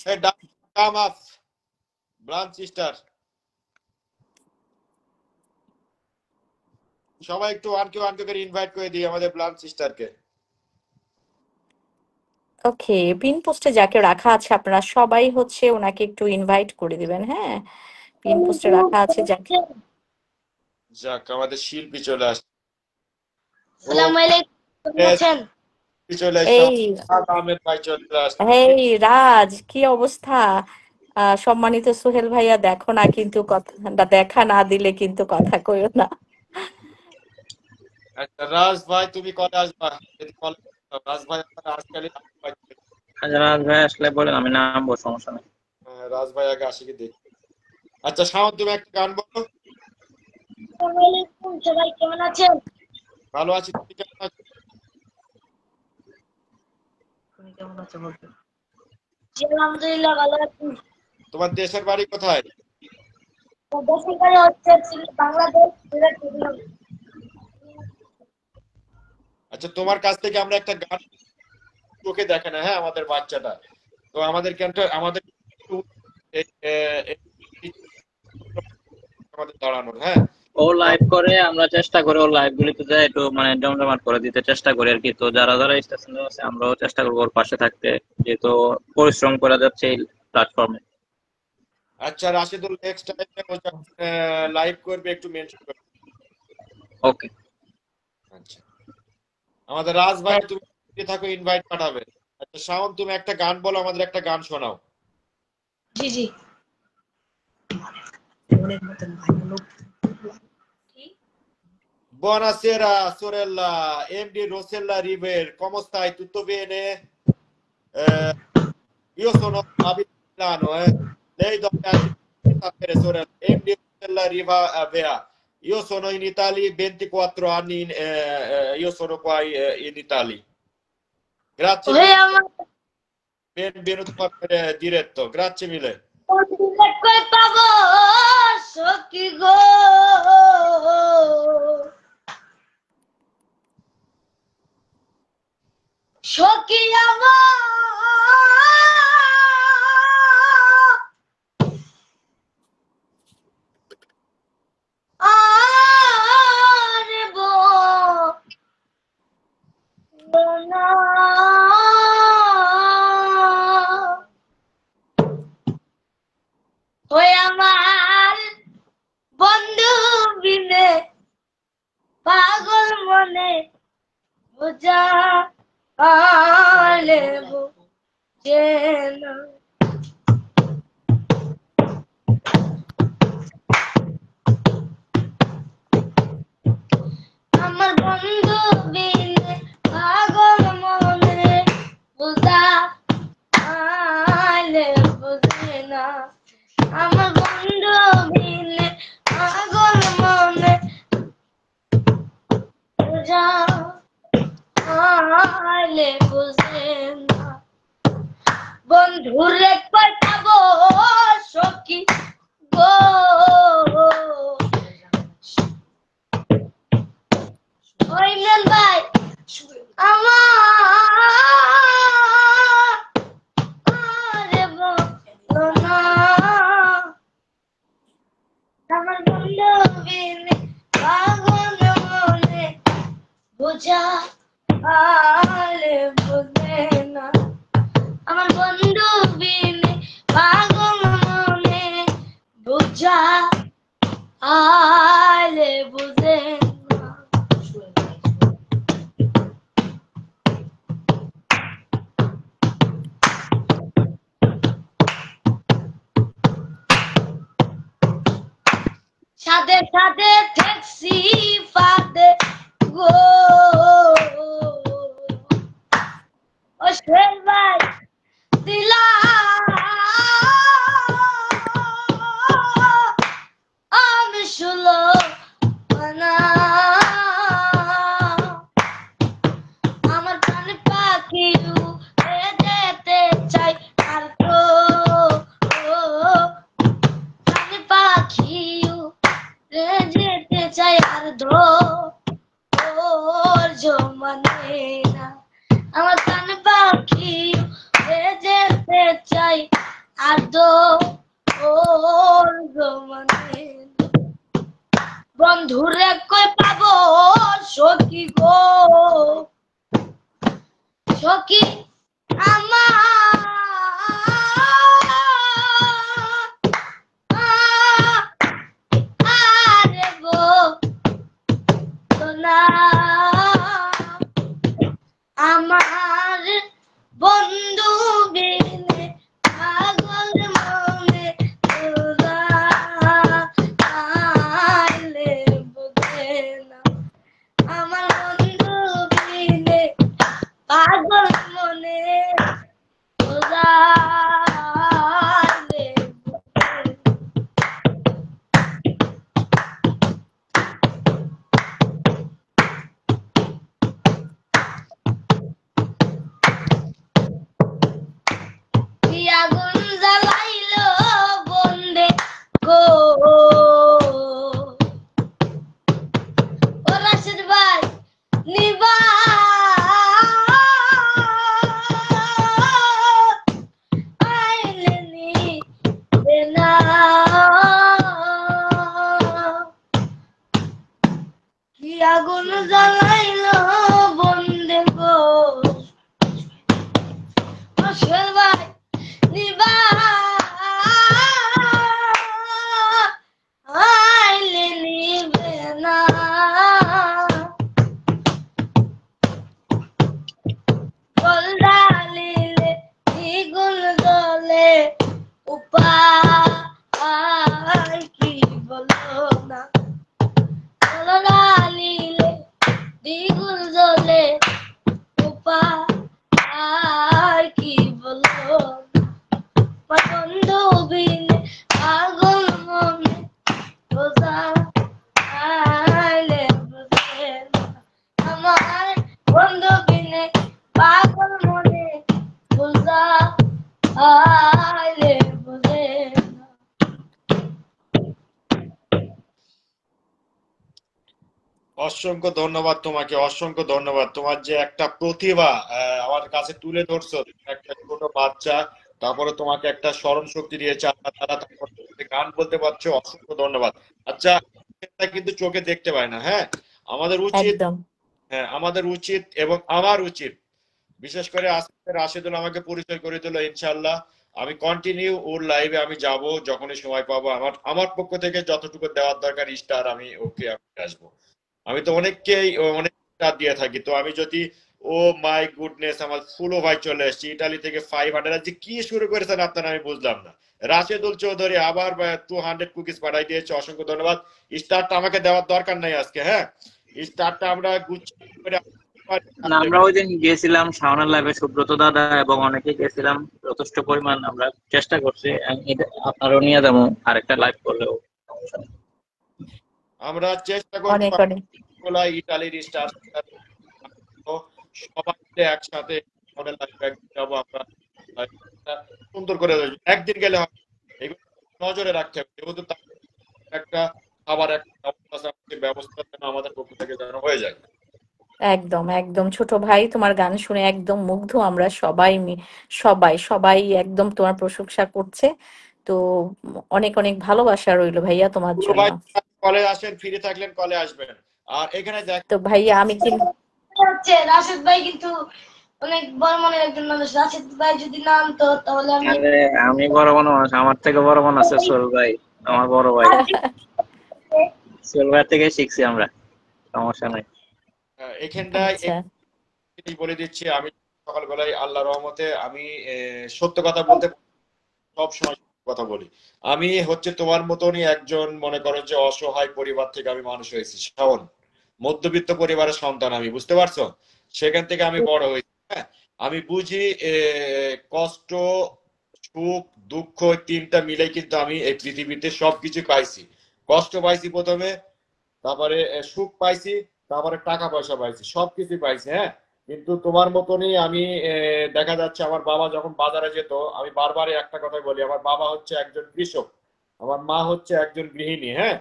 Hey, come up. Blanche sister. সবাই একটু 1K করে ইনভাইট করে দিই আমাদের ব্লান্ট সিস্টারকে। ওকে, পিন পোস্টে যাকে রাখা আছে আপনারা সবাই হচ্ছে ওনাকে একটু ইনভাইট করে দিবেন, হ্যাঁ, পিন পোস্টে রাখা আছে যাকে। যাক, আমাদের শিল্পী চলে আসছে। আসসালামু আলাইকুম, কেমন আছেন? চলে আসছে এই আহমেদ ভাই, চলে আসছে। এই রাজ, কি অবস্থা? সম্মানিত সোহেল ভাইয়া, দেখো না কিন্তু কথা দেখা না দিলে কিন্তু কথা কইও না। আচ্ছা রাজ ভাই, তুমি কলে আসবা? যদি কলে রাজ ভাই আজকাল রাজ ভাই আসলে বলেন, আমি নামবো, সমস্যা নেই। রাজ ভাই আগে আসি কি দেখি। আচ্ছা শাওন, তুমি একটা গান বলো। আসসালামু আলাইকুম, সবাই কেমন আছেন? ভালো আছি, তুমি কেমন আছো? জি, আলহামদুলিল্লাহ ভালো আছি। তোমার দেশের বাড়ি কোথায়? দেশের বাড়ি হচ্ছে বাংলাদেশ, সিলেট জেলা। আচ্ছা, তোমার কাছ থেকে আমরা একটা গান, চোখে দেখে না, হ্যাঁ আমাদের বাচ্চাটা, তো আমাদের আমাদের আমাদের দাঁড়ানোর, হ্যাঁ। ও লাইভ করে, আমরা চেষ্টা করি ওর লাইভ গুলিতে যাই একটু মানে জমজমাট করে দিতে চেষ্টা করি আর কি। তো যারা যারা স্টেশনে আছে আমরাও চেষ্টা করবো ওর পাশে থাকতে, যেহেতু পরিশ্রম করা যাচ্ছে এই প্ল্যাটফর্মে। আচ্ছা রাশিদুল, নেক্সট টাইমে লাইভ করবে একটু মেনশন করবে। ওকে। আচ্ছা, আমাদের রাজ ভাই তুমি free থাকো, ইনভাইট পাঠাবে। আচ্ছা শাওন, তুমি একটা গান বলো, আমাদের একটা গান শোনাও। জি জি। Buonasera sorella, MD Rosella River, come stai? Tutto bene? Io sono abito a Milano, Lei dove abita, sorella? MD Rosella Riva Vea. Io sono in Italia 24 anni, io sono qua in Italia. Grazie ওহে mille, আমার benvenuto qua per diretto, grazie mille. বন্ধুকে কই পাবো সখী গো, সখী আমার আরে বোনা, ওই আমার বন্ধু বিনে পাগল মনে বোঝা আলে বুঝে না। আমার বন্ধু বিনে পাগল মনে বোঝা আলে বুঝে না। আমার বন্ধু বিনে পাগল মনে বোঝা আলে বুঝে না। বন্ধুরে কই পাবো সখী গো, ওই ইমরান ভাই আমার বোনা, আমার বন্ধু বিনে পাগল মনে বোঝা আলে বুঝে না। আমার বন্ধু বিনে পাগল মনে বোঝা আলে বুঝে না। সাদে সাদে ট্যাক্সি ফাদে গো, ও শের ভাই দিলা আমি শুলো না। আমার প্রাণ পাখি উড়ে যেতে চাই আর তো প্রাণ পাখি উড়ে যেতে চাই আর ধো ওর জমানে না। আমার প্রাণ পাখি উড়ে যেতে চাই আর ধো ওর জমানে না। বন্ধুরে কই পাবো সখী গো, সখী আমার আরে বোনা, আমার বন্ধু বিনে পাগল মনে তোরা আইলে বুঝে না। আমার বন্ধু বিনে পাগল মনে জলে উপা আর কি বলবো বন্ধু বিনে পাগল মনে বোঝা আইলে বুঝে না। আমার বন্ধু বিনে পাগল মনে বোঝা আইলে বুঝে না। অসংখ্য ধন্যবাদ তোমাকে, অসংখ্য ধন্যবাদ। তোমার যে একটা প্রতিভা আমার কাছে তুলে ধরছো, একটা ছোট বাচ্চা, তারপরে তোমাকে একটা স্মরণ শক্তি দিয়েছে আল্লাহ তাআলা, তারপর তুমি গান বলতে পারছো, অসংখ্য ধন্যবাদ। আচ্ছা, এটা কিন্তু চোখে দেখতে পায় না, হ্যাঁ, আমাদের উচিত, একদম হ্যাঁ আমাদের উচিত এবং আমার উচিত, বিশেষ করে আজকে রাশেদুল আমাকে পরিচয় করে দিল, ইনশাআল্লাহ আমি কন্টিনিউ ওর লাইভে আমি যাব যখনই সময় পাবো। আমার আমার পক্ষ থেকে যতটুকু দেওয়ার দরকার স্টার আমি ওকে আমি আসবো। আমি তো অনেককেই অনেক স্টার দিয়ে থাকি, তো আমি যদি, ও মাই গুডনেস, আমার ফুলো ভাই চলে এসেছে ইটালি থেকে 500, যে কি শুরু করেছেন আপনারা আমি বুঝলাম না। রাশেদুল চৌধুরী আবার 200 কুকিজ পাঠাই দিয়েছে, অসংখ্য ধন্যবাদ। স্টারটা আমাকে দেওয়ার দরকার নাই আজকে, হ্যাঁ স্টারটা আমরা গুছিয়ে করে না, আমরা ওই দিন গেছিলাম শাওনের লাইভে, সুব্রত দাদা এবং অনেকে গেছিলাম, যথেষ্ট পরিমাণ আমরা চেষ্টা করছি। আপনারও নিয়ে যাবো আরেকটা লাইভ করলেও সমস্যা নেই। আমরা চেষ্টা করবো অনেক অনেক ইটালির স্টার সবাই মিলে একসাথে মডেল লাইফে যাবো আমরা, সুন্দর করে একদিন গেলে হবে, এগুলো নজরে রাখতে হবে, যেহেতু একটা খাবার একটা ব্যবস্থা যেন আমাদের পক্ষ থেকে যেন হয়ে যায়। একদম একদম ছোট ভাই, তোমার গান শুনে একদম মুগ্ধ আমরা সবাই, সবাই সবাই একদম তোমার প্রশংসা করছে। তো অনেক অনেক ভালোবাসা রইলো ভাইয়া তোমার পুরো জন্য। ভাই কলে আসেন, ফিরে থাকলেন কলে আসবেন। আর এখানে দেখ, তো ভাইয়া আমি কি হচ্ছে রাশেদ ভাই কিন্তু অনেক বড় মনের একজন মানুষ। রাশেদ ভাই যদি না আনতো তাহলে আমি আরে আমি বড় মানুষ, আমার থেকে বড় মানুষ আছে সোহেল ভাই, আমার বড় ভাই। সোহেল ভাই থেকে শিখছি আমরা, সমস্যা নাই। এখানটায় আচ্ছা বলে দিচ্ছি, আমি সকালবেলায় আল্লাহ রহমতে আমি সত্য কথা বলতে সব সময় কথা বলি। আমি হচ্ছে তোমার মতনই একজন, মনে করো যে অসহায় পরিবার থেকে আমি মানুষ হয়েছি, শাওন মধ্যবিত্ত পরিবারের সন্তান, আমি বুঝতে পারছো, সেখান থেকে আমি বড় হয়েছি। হ্যাঁ আমি বুঝি কষ্ট সুখ দুঃখ তিনটা মিলে কিন্তু আমি এই পৃথিবীতে সবকিছু পাইছি। কষ্ট পাইছি প্রথমে, তারপরে সুখ পাইছি, তারপরে টাকা পয়সা পাইছি, সবকিছু পাইছি। হ্যাঁ কিন্তু তোমার মতনই আমি দেখা যাচ্ছে আমার বাবা যখন বাজারে যেত, আমি বারবার একটা কথাই বলি, আমার বাবা হচ্ছে একজন কৃষক, আমার মা হচ্ছে একজন গৃহিণী। হ্যাঁ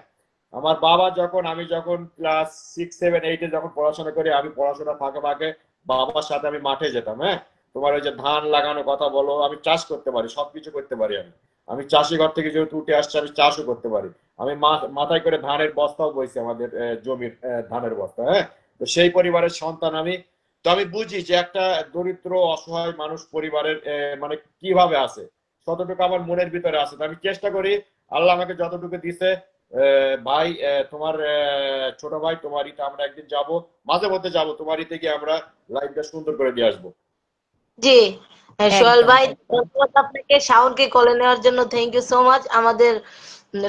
আমার বাবা যখন, আমি যখন ক্লাস 6, 7, 8-এ যখন পড়াশোনা করি, আমি পড়াশোনা ফাঁকে ফাঁকে বাবার সাথে আমি মাঠে যেতাম। হ্যাঁ তোমার ওই যে ধান লাগানোর কথা বলো, আমি চাষ করতে পারি, সবকিছু করতে পারি। আমি চাষি ঘর থেকে যেহেতু উঠে আসছি, আমি চাষও করতে পারি। আমি মাথায় করে ধানের বস্তাও বইছি, আমাদের জমির ধানের বস্তা। হ্যাঁ তো সেই পরিবারের সন্তান আমি। তো আমি বুঝি যে একটা দরিদ্র অসহায় মানুষ পরিবারের মানে কিভাবে আছে, ততটুকু আমার মনের ভিতরে আছে। তো আমি চেষ্টা করি, আল্লাহ আমাকে যতটুকু দিছে। ভাই তোমার ছোট ভাই তোমার ইতে আমরা একদিন যাব, মাঝে মধ্যে যাব তোমার ইতে গিয়ে আমরা লাইভটা সুন্দর করে দিয়ে আসবো। জি সোহেল একদম ভাই, একদম ধন্যবাদ আপনাকে শাওনকে কলে নেওয়ার জন্য। Thank you so much. আমাদের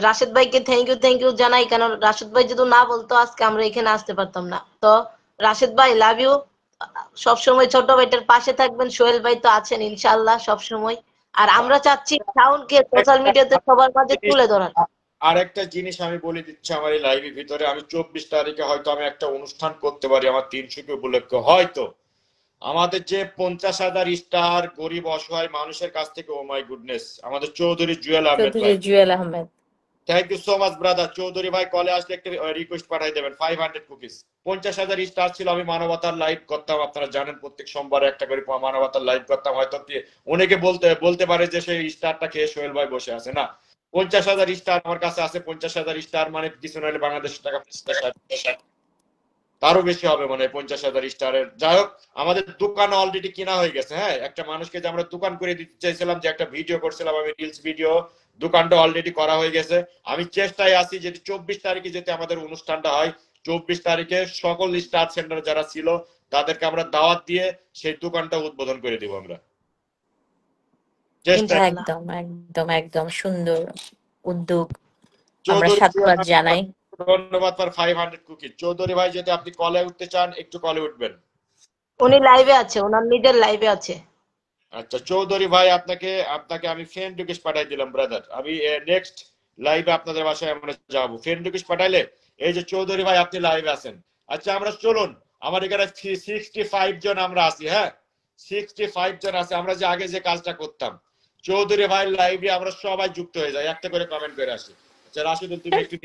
রাশেদ ভাইকে থ্যাংক ইউ জানাই, কারণ রাশেদ ভাই যদি না বলতো আজকে আমরা এখানে আসতে পারতাম না। তো রাশেদ ভাই লাভ ইউ, সবসময় ছোট ভাইটার পাশে থাকবেন। সোহেল ভাই তো আছেন ইনশাআল্লাহ সবসময়। আর আমরা চাচ্ছি শাওনকে সোশ্যাল মিডিয়াতে সবার মাঝে তুলে ধরার। আরেকটা জিনিস আমি বলে দিচ্ছি, আমার এই লাইভের ভিতরে আমি 24 তারিখে হয়তো আমি একটা অনুষ্ঠান করতে পারি আমার 300 উপলক্ষে। হয়তো আমাদের যে 50,000 স্টার গরিব অসহায় মানুষের কাছ থেকে, ও মাই গুডনেস, আমাদের চৌধুরী জুয়েল আহমেদ চৌধুরী ভাই, Jewel Ahmed. Thank you so much brother. Chowdhury ভাই কলে আসলে একটা রিকোয়েস্ট পাঠাই দেবেন, 500 কুকিজ। 50,000 স্টার ছিল, আমি মানবতার লাইভ করতাম, আপনারা জানেন প্রত্যেক সোমবারে একটা করে মানবতার লাইভ করতাম। হয়তো অনেকে বলতে পারে যে সেই স্টারটা খেয়ে সোহেল ভাই বসে আছে, না, 50,000 স্টার আমার কাছে আছে। 50,000 স্টার মানে কিছু নইলে বাংলাদেশের টাকা 50,000, তারও বেশি হবে মনে হয় 50,000 স্টারের। যাই হোক, আমাদের দোকান অলরেডি কেনা হয়ে গেছে। হ্যাঁ একটা মানুষকে যে আমরা দোকান করে দিতে চাইছিলাম, যে একটা ভিডিও করছিলাম আমি, রিলস ভিডিও, দোকানটা অলরেডি করা হয়ে গেছে। আমি চেষ্টায় আছি যে 24 তারিখে যদি আমাদের অনুষ্ঠানটা হয়, 24 তারিখে সকল স্টার সেন্টার যারা ছিল তাদেরকে আমরা দাওয়াত দিয়ে সেই দোকানটা উদ্বোধন করে দিব আমরা, চেষ্টা। একদম একদম একদম সুন্দর উদ্যোগ, আমরা চৌধুরী সাধুবাদ জানাই। ধন্যবাদ ফর 500 কুকি। চৌধুরী ভাই যদি আপনি কলে উঠতে চান একটু কলে উঠবেন। উনি লাইভে আছে, ওনার নিজের লাইভে আছে। আচ্ছা চৌধুরী ভাই আপনাকে আপনাকে আমি ফ্রেন্ড রিকোয়েস্ট পাঠাই দিলাম ব্রাদার। আমি নেক্সট লাইভে আপনাদের বাসায় আমরা যাবো। ফ্রেন্ড রিকোয়েস্ট পাঠাইলে এই যে চৌধুরী ভাই আপনি লাইভে আছেন। আচ্ছা আমরা চলুন, আমার এখানে 65 জন আমরা আছি। হ্যাঁ 65 জন আছে। আমরা যে আগে যে কাজটা করতাম, চৌধুরী ভাই লাইভে আমরা সবাই যুক্ত হয়ে যাই, একটা করে কমেন্ট করে আসি। আচ্ছা রাশিদুল তুমি একটু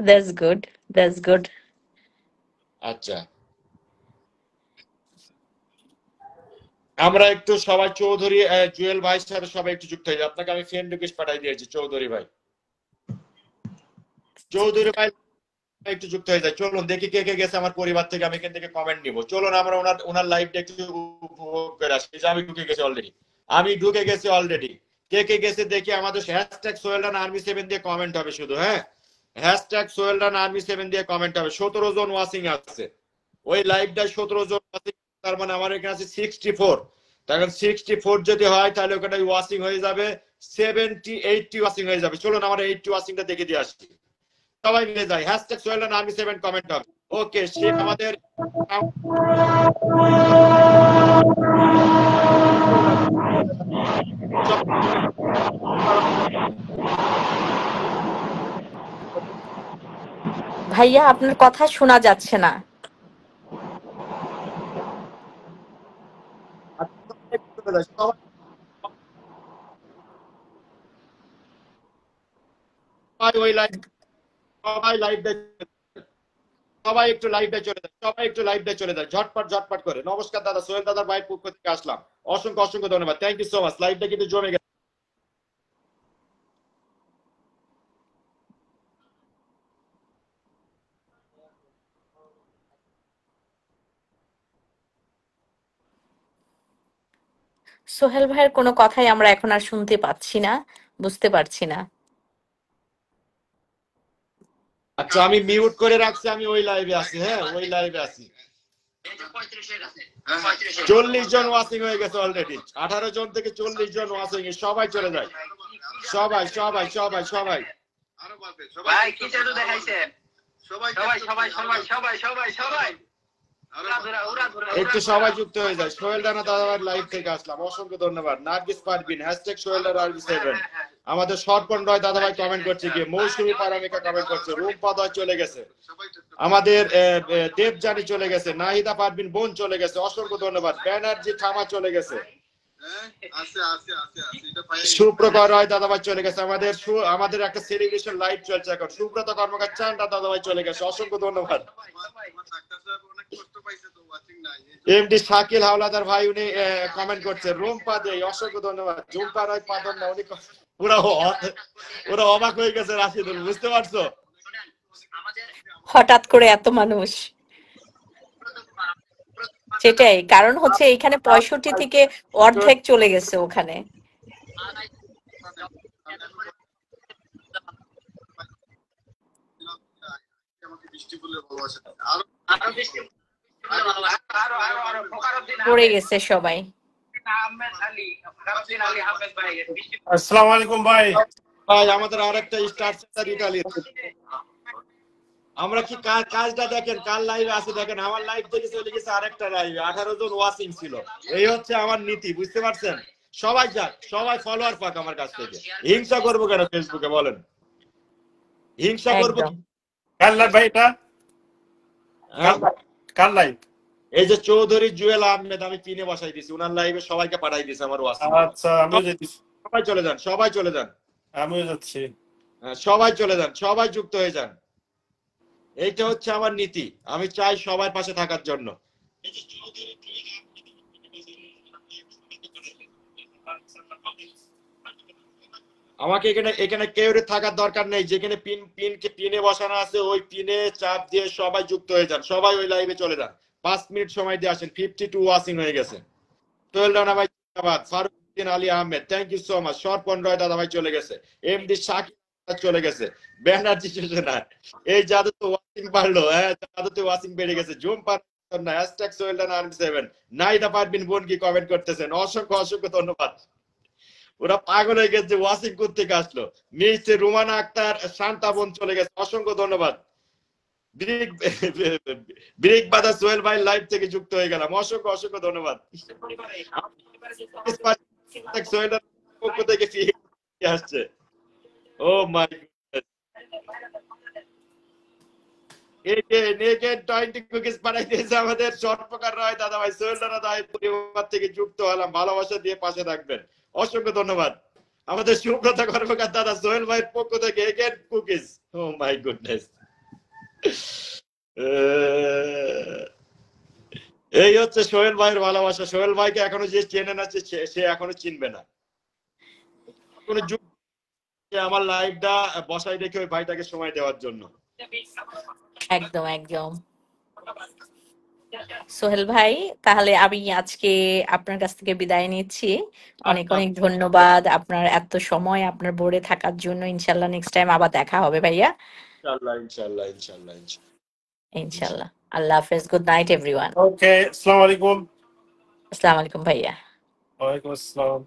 দ্যাটস গুড, দ্যাটস গুড। আচ্ছা আমরা একটু সবাই চৌধুরী জুয়েল ভাইয়ের সাথে সবাই একটু যুক্ত হয়ে যাই। আপনাকে আমি ফ্রেন্ড রিকোয়েস্ট পাঠাই দিয়েছি চৌধুরী ভাই। চৌধুরী ভাই একটু যুক্ত হয়ে যায়। চলুন দেখি কে কে গেছে আমার পরিবার থেকে, আমি এখান থেকে কমেন্ট নিব। চলুন আমরা ওনার লাইভটা একটু উপভোগ করে আসি। আমি ঢুকে গেছি অলরেডি। কে কে গেছে দেখি। আমাদের হ্যাশট্যাগ সোহেলরান আর্মি 7 দিয়ে কমেন্ট হবে শুধু। হ্যাঁ হ্যাশট্যাগ সোহেলরান আর্মি 7 দিয়ে কমেন্ট হবে। 17 জন ওয়াচিং আছে ওই লাইভটা, 17 জন ওয়াচিং। তার মানে আমার এখানে আছে 64। তখন 64 যদি হয় তাহলে ওখানে ওয়াচিং হয়ে যাবে 70 80 ওয়াচিং হয়ে যাবে। চলুন আমরা 80 ওয়াচিংটা দেখে দিয়ে আসি। সবাই মিলে যায়। হ্যাশট্যাগ সোহেলরান আর্মি 7 কমেন্ট হবে। ওকে সে আমাদের ভাইয়া আপনার কথা শোনা যাচ্ছে না। সবাই ওই লাইভ সবাই একটু লাইভে চলে যায় ঝটপট করে। নমস্কার দাদা, সোহেল দাদার ভাইয়ের পক্ষ থেকে আসলাম। অসংখ্য ধন্যবাদ। Thank you so much. লাইভটা কিন্তু জমে গেছে। সোহেল ভাইয়ের কোনো কথাই আমরা এখন আর শুনতে পাচ্ছি না, বুঝতে পারছি না। আচ্ছা আমি মিউট করে রাখছি, আমি ওই লাইভে আছি। হ্যাঁ ওই লাইভে আছি। 40 জন ওয়াচিং হয়ে গেছে অলরেডি। 18 জন থেকে 40 জন ওয়াচিং। সবাই চলে যায়, সবাই ভাই কি জাদু দেখাইছেন? সবাই একটু সবাই যুক্ত হয়ে যায়। সোহেল রানা দাদাভাই লাইভ থেকে আসলাম। অসংখ্য ধন্যবাদ। Nargis Parvin hashtag Sohel Rana army 7। আমাদের সর্পণ রয় দাদাভাই কমেন্ট করছে গিয়ে। মৌসুমী পারামিকা কমেন্ট করছে। রূপা দয় চলে গেছে। আমাদের দেবজানি চলে গেছে। নাহিদা পারভিন বোন চলে গেছে। অসংখ্য ধন্যবাদ। ব্যানার্জি থামা চলে গেছে। সুপ্রকার রয় দাদাভাই চলে গেছে। আমাদের একটা সেলিব্রেশন লাইভ চলছে এখন। সুব্রত কর্মকার চান্ডা দাদাভাই চলে গেছে। অসংখ্য ধন্যবাদ। এমডি শাকিল হাওলাদার ভাই উনি কমেন্ট করছে। রুম্পা দেই অসংখ্য ধন্যবাদ। জুম্পা রায় পাদন না উনি ওরা অবাক হয়ে গেছে। রাশিদুল বুঝতে পারছো হঠাৎ করে এত মানুষ, সেটাই কারণ হচ্ছে এইখানে 65 থেকে অর্ধেক চলে গেছে ওখানে। পড়ে গেছে সবাই। আসসালামু আলাইকুম ভাই। আমাদের আরেকটা স্টার সেন্টার ইতালি। আমরা কি কাজটা দেখেন, কার লাইভে আছে দেখেন। আমার লাইভ থেকে চলে গেছে আরেকটা লাইভে। 18 জন ওয়াচিং ছিল। এই হচ্ছে আমার নীতি, বুঝতে পারছেন? সবাই যাক, সবাই ফলোয়ার পাক আমার কাছ থেকে। হিংসা করবো কেন ফেসবুকে বলেন? হিংসা করবো কার লাইভ ভাই এটা? কার লাইভ? এই যে চৌধুরী জুয়েল আহমেদ আমি পিনে বসাই দিছি। উনার লাইভে সবাইকে পাঠাই দিছি আমার ওয়াচিং। আচ্ছা আমিও যাচ্ছি। সবাই চলে যান। আমিও যাচ্ছি। সবাই চলে যান, সবাই যুক্ত হয়ে যান। এইটা হচ্ছে আমার নীতি। আমি চাই সবার পাশে থাকার জন্য। আমাকে এখানে কেউ থাকার দরকার নেই। যেখানে পিনে বসানো আছে ওই পিনে চাপ দিয়ে সবাই যুক্ত হয়ে যান। সবাই ওই লাইভে চলে যান। 5 মিনিট সময় দিয়ে আসেন। 52 ওয়াচিং হয়ে গেছে। সোহেল রানা ভাই ধন্যবাদ। Faruquddin Ali Ahmed thank you so much. Sarpan Roy দাদা ভাই চলে গেছে। এমডি শাকিল চলে গেছে। ব্যানার্জি না এই জাদুতে ওয়াচিং বাড়লো। হ্যাঁ জাদুতে ওয়াচিং বেড়ে গেছে। জুম পার না হ্যাশট্যাগ সোহেল রানা আর্মি 7। নাইদা পারভিন বোন কি কমেন্ট করতেছেন। অসংখ্য ধন্যবাদ। ওরা পাগল হয়ে গেছে ওয়াসিং থেকে আসলো। নিচে রুমানা আক্তার শান্তা বোন চলে গেছে, অসংখ্য ধন্যবাদ। ব্রিক ব্রিক বাদা সোহেল ভাই লাইভ থেকে যুক্ত হয়ে গেলাম, অসংখ্য অসংখ্য ধন্যবাদ। সোহেলের পক্ষ থেকে ফিরে আসছে। ও মাই আমাদের সর্বপ্রকার রায় দাদা ভাই সোহেল দাদা পরিবার থেকে যুক্ত হলাম, ভালোবাসা দিয়ে পাশে থাকবেন, অসংখ্য ধন্যবাদ। আমাদের সুব্রতা কর্মকার দাদা সোহেল ভাইয়ের পক্ষ থেকে again cookies. Oh my goodness, এই হচ্ছে সোহেল ভাইয়ের ভালোবাসা। সোহেল ভাইকে এখনো যে চেনে না সে এখনো চিনবে না। কোনো আমার লাইভটা বসাই রেখে ওই ভাইটাকে সময় দেওয়ার জন্য। একদম একদম সোহেল ভাই, তাহলে আমি আজকে আপনার কাছ থেকে বিদায় নিচ্ছি। অনেক অনেক ধন্যবাদ আপনার এত সময় আপনার বোর্ডে থাকার জন্য। ইনশাল্লাহ নেক্সট টাইম আবার দেখা হবে ভাইয়া। ইনশাআল্লাহ ইনশাআল্লাহ ইনশাআল্লাহ ইনশাল্লাহ। আল্লাহ হাফেজ, গুড নাইট এভরিওয়ান। ওকে, আসসালামু আলাইকুম। আসসালামু আলাইকুম ভাইয়া। ওয়ালাইকুম আসসালাম।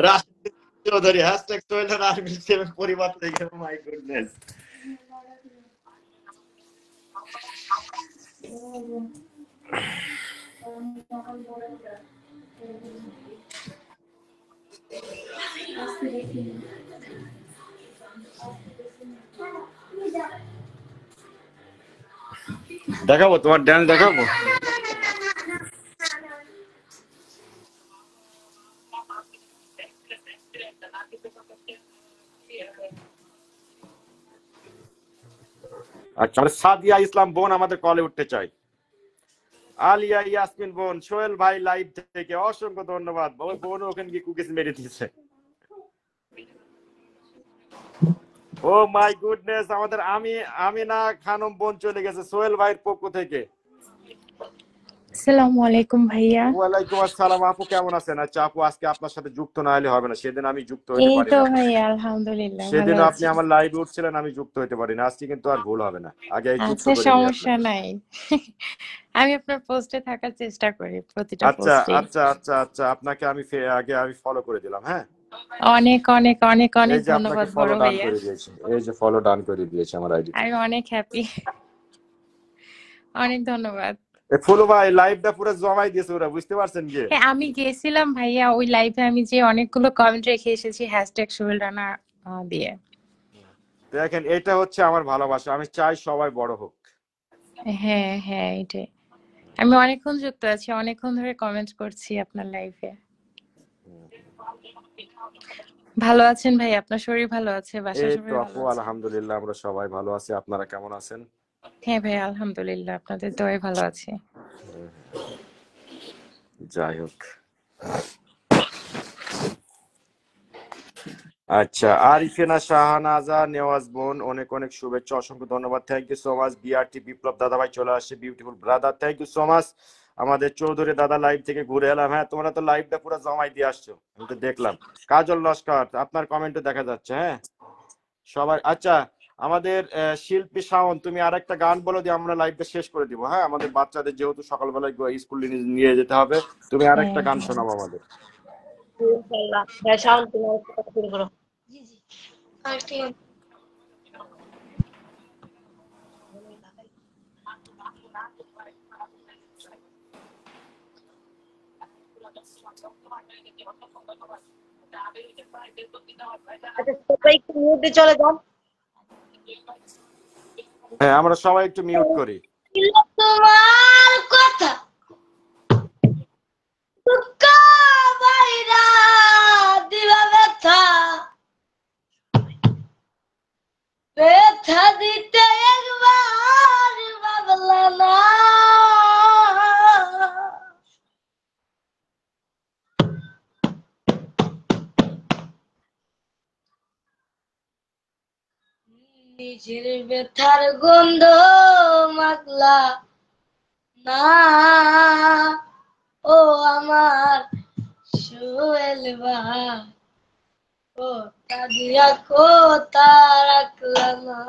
রাশিদ চৌধুরী হ্যাশট্যাগ সোহেল আর্মি 7 পরিবার থেকে। মাই গুডনেস, দেখাবো তোমার ড্যান্স দেখাবো। আচ্ছা, সাদিয়া ইসলাম বোন আমাদের কলে উঠতে চাই। আলিয়া ইয়াসমিন বোন, সোহেল ভাই লাইভ থেকে অসংখ্য ধন্যবাদ। বোন ওখানে গিয়ে কুকিজ মেরে দিয়েছে। ও মাই গুডনেস, আমাদের আমিনা খানম বোন চলে গেছে সোহেল ভাইয়ের পক্ষ থেকে। আসসালামু আলাইকুম ভাইয়া। ওয়ালাইকুম আসসালাম। আপু কেমন আছেন? আচ্ছা আপু, আজকে আপনার সাথে যুক্ত না হলে হবে না, সেদিন আমি যুক্ত হতে এই পারি তো না। ভাইয়া আলহামদুলিল্লাহ ভালো সেদিন আপনি আছি। আমার লাইভে উঠছিলেন, আমি যুক্ত হতে পারি না। আজকে কিন্তু আর ভুল হবে না, আগে যুক্ত আচ্ছা করে নিই সমস্যা আপনাকে। নাই। আমি আপনার পোস্টে থাকার চেষ্টা করি, প্রতিটা আচ্ছা পোস্টে। আচ্ছা আচ্ছা আচ্ছা, আপনাকে আমি আগে ফলো করে দিলাম। হ্যাঁ, অনেক অনেক অনেক অনেক এই যে আপনাকে ধন্যবাদ ফলো বড় ডান ভাইয়া। করে দিয়েছি, এই যে ফলো ডান করে দিয়েছি আমার আইডিতে। আমি অনেক হ্যাপি, অনেক ধন্যবাদ। ফুলু ভাই লাইভটা পুরো জমাই দিয়েছে ওরা, বুঝতে পারছেন কি? হ্যাঁ আমি গেছিলাম ভাইয়া ওই লাইভে, আমি যে অনেকগুলো কমেন্ট রেখে এসেছি হ্যাশট্যাগ সোহেল রানা দিয়ে। দেখেন, এটা হচ্ছে আমার ভালোবাসা, আমি চাই সবাই বড় হোক। হ্যাঁ হ্যাঁ এটাই। আমি অনেকক্ষণ যুক্ত আছি, অনেকক্ষণ ধরে কমেন্ট করছি আপনার লাইভে। ভালো আছেন ভাই? আপনার শরীর ভালো আছে? বাসার এই সবাই তো ভালো আপু আছে? আলহামদুলিল্লাহ, আমরা সবাই ভালো আছি। আপনারা কেমন আছেন? হ্যাঁ ভাই আলহামদুলিল্লাহ, আপনাদের দোয়ায় ভালো আছি। যাই হোক, আচ্ছা আরিফিনা শাহনাজা নেওয়াজ বোন, অনেক অনেক শুভেচ্ছা, অসংখ্য ধন্যবাদ। Thank you so much. BRT Biplab দাদা ভাই চলে আসছে, beautiful brother, thank you so much. আমাদের চৌধুরী দাদা লাইভ থেকে ঘুরে এলাম। হ্যাঁ, তোমরা তো লাইভটা পুরো জমাই দিয়ে আসছো, আমি তো দেখলাম। কাজল লস্কর, আপনার কমেন্টও দেখা যাচ্ছে। হ্যাঁ সবাই, আচ্ছা আমাদের শিল্পী শাওন, তুমি আর একটা গান বলো দিয়ে আমরা লাইভটা শেষ করে দিব। হ্যাঁ, আমাদের বাচ্চাদের যেহেতু সকালবেলায় স্কুল নিয়ে যেতে হবে, তুমি আর একটা গান শোনাবো আমাদের। ইনশাআল্লাহ হ্যাঁ, শাওন তুমি আরেকটা কথা শুরু করো। জি জি ঠিক আছে। আচ্ছা সবাই একটু মিউটে চলে যান। হ্যাঁ, আমরা সবাই একটু মিউট করি। তোমার কথা দুঃখ বাইরা দিবা ব্যথা, ব্যথা দিতে একবার ভাবলা না, নিজের ব্যথার গন্ধ মাখলা না, ও আমার সোহেল ভাই, ও কাদিয়া কোথা রাখলা না।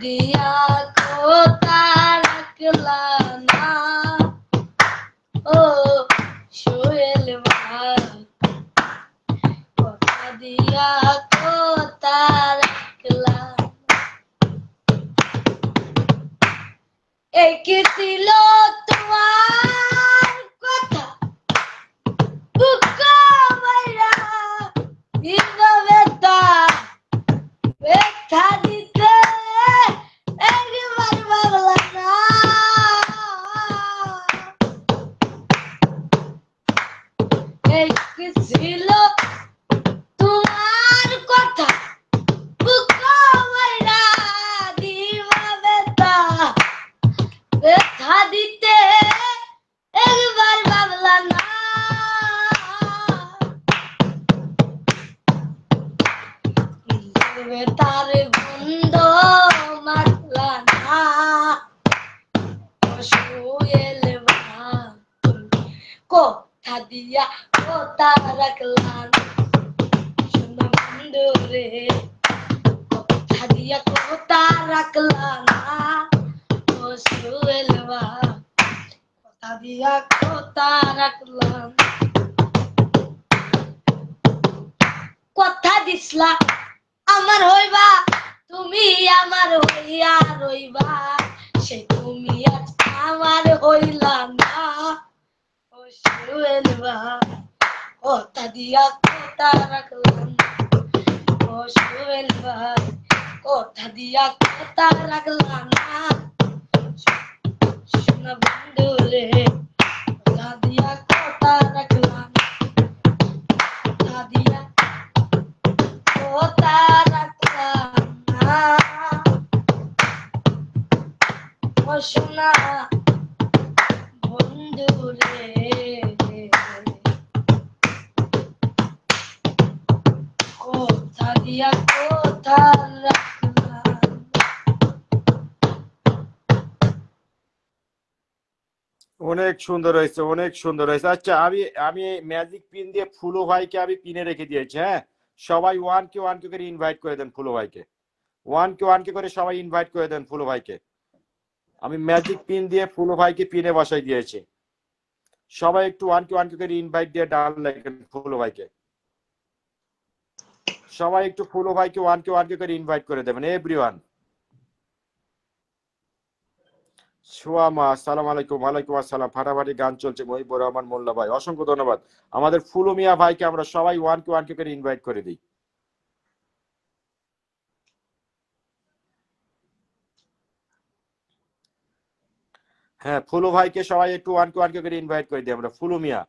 দিয়া কোথা রাখলা না ও সোহেল ভাই কথা দিয়া কোথা রাখলা এই কি ছিল তোমার কথা বুকা মাইরা ব্যথা ব্যথা দিতে একবার ভাবলা না এই কি ছিল তোমার কথা বুকা মাইরা দিবা ব্যথা ব্যথা দিতে একবার ভাবলা না তার বন্ধ মাতলা না সোহেল ভাই কথা দিয়া কথা রাখলা শোনো বন্ধু রে কথা দিয়া কথা রাখলা না ও সোহেল ভাই কথা দিয়া কথা রাখলা কথা দিসলা আমার হইবা তুমি আমার হইয়া রইবা সে তুমি আজ আমার হইলা না ও সোহেল ভাই কথা দিয়া কথা রাখলাম ও সোহেল ভাই কথা দিয়া কথা রাখলাম না শোনা বন্ধু রে কথা দিয়া কথা রাখলাম কথা দিয়া কথা রাখলাম না ও সোনা বন্ধু রে কথা দিয়া কথা রাখলাম অনেক সুন্দর হয়েছে, অনেক সুন্দর হয়েছে। আচ্ছা, আমি ম্যাজিক পিন দিয়ে ফুলো ভাইকে আমি পিনে রেখে দিয়েছি। হ্যাঁ, সবাই ওয়ান কে করে ইনভাইট করে দেন ফুলো ভাইকে, ওয়ান কে করে সবাই ইনভাইট করে দেন ফুলো ভাইকে। আমি ম্যাজিক পিন দিয়ে ফুলো ভাইকে পিনে বসাই দিয়েছি। সবাই একটু ওয়ান কে করে ইনভাইট দিয়ে ডাল লেখেন ফুলো ভাইকে। সবাই একটু ফুলো ভাইকে ওয়ান কে করে ইনভাইট করে দেবেন এভরিওয়ান। সোয়ামা আসসালামু আলাইকুম। ওয়ালাইকুম আসসালাম। ফাটাফাটি গান চলছে মহিবুর রহমান মোল্লা ভাই, অসংখ্য ধন্যবাদ। আমাদের ফুলো মিয়া ভাইকে আমরা সবাই ওয়ান কে করে ইনভাইট করে দিই। হ্যাঁ, ফুলো ভাইকে সবাই একটু ওয়ান কে করে ইনভাইট করে দিই আমরা। ফুলো মিয়া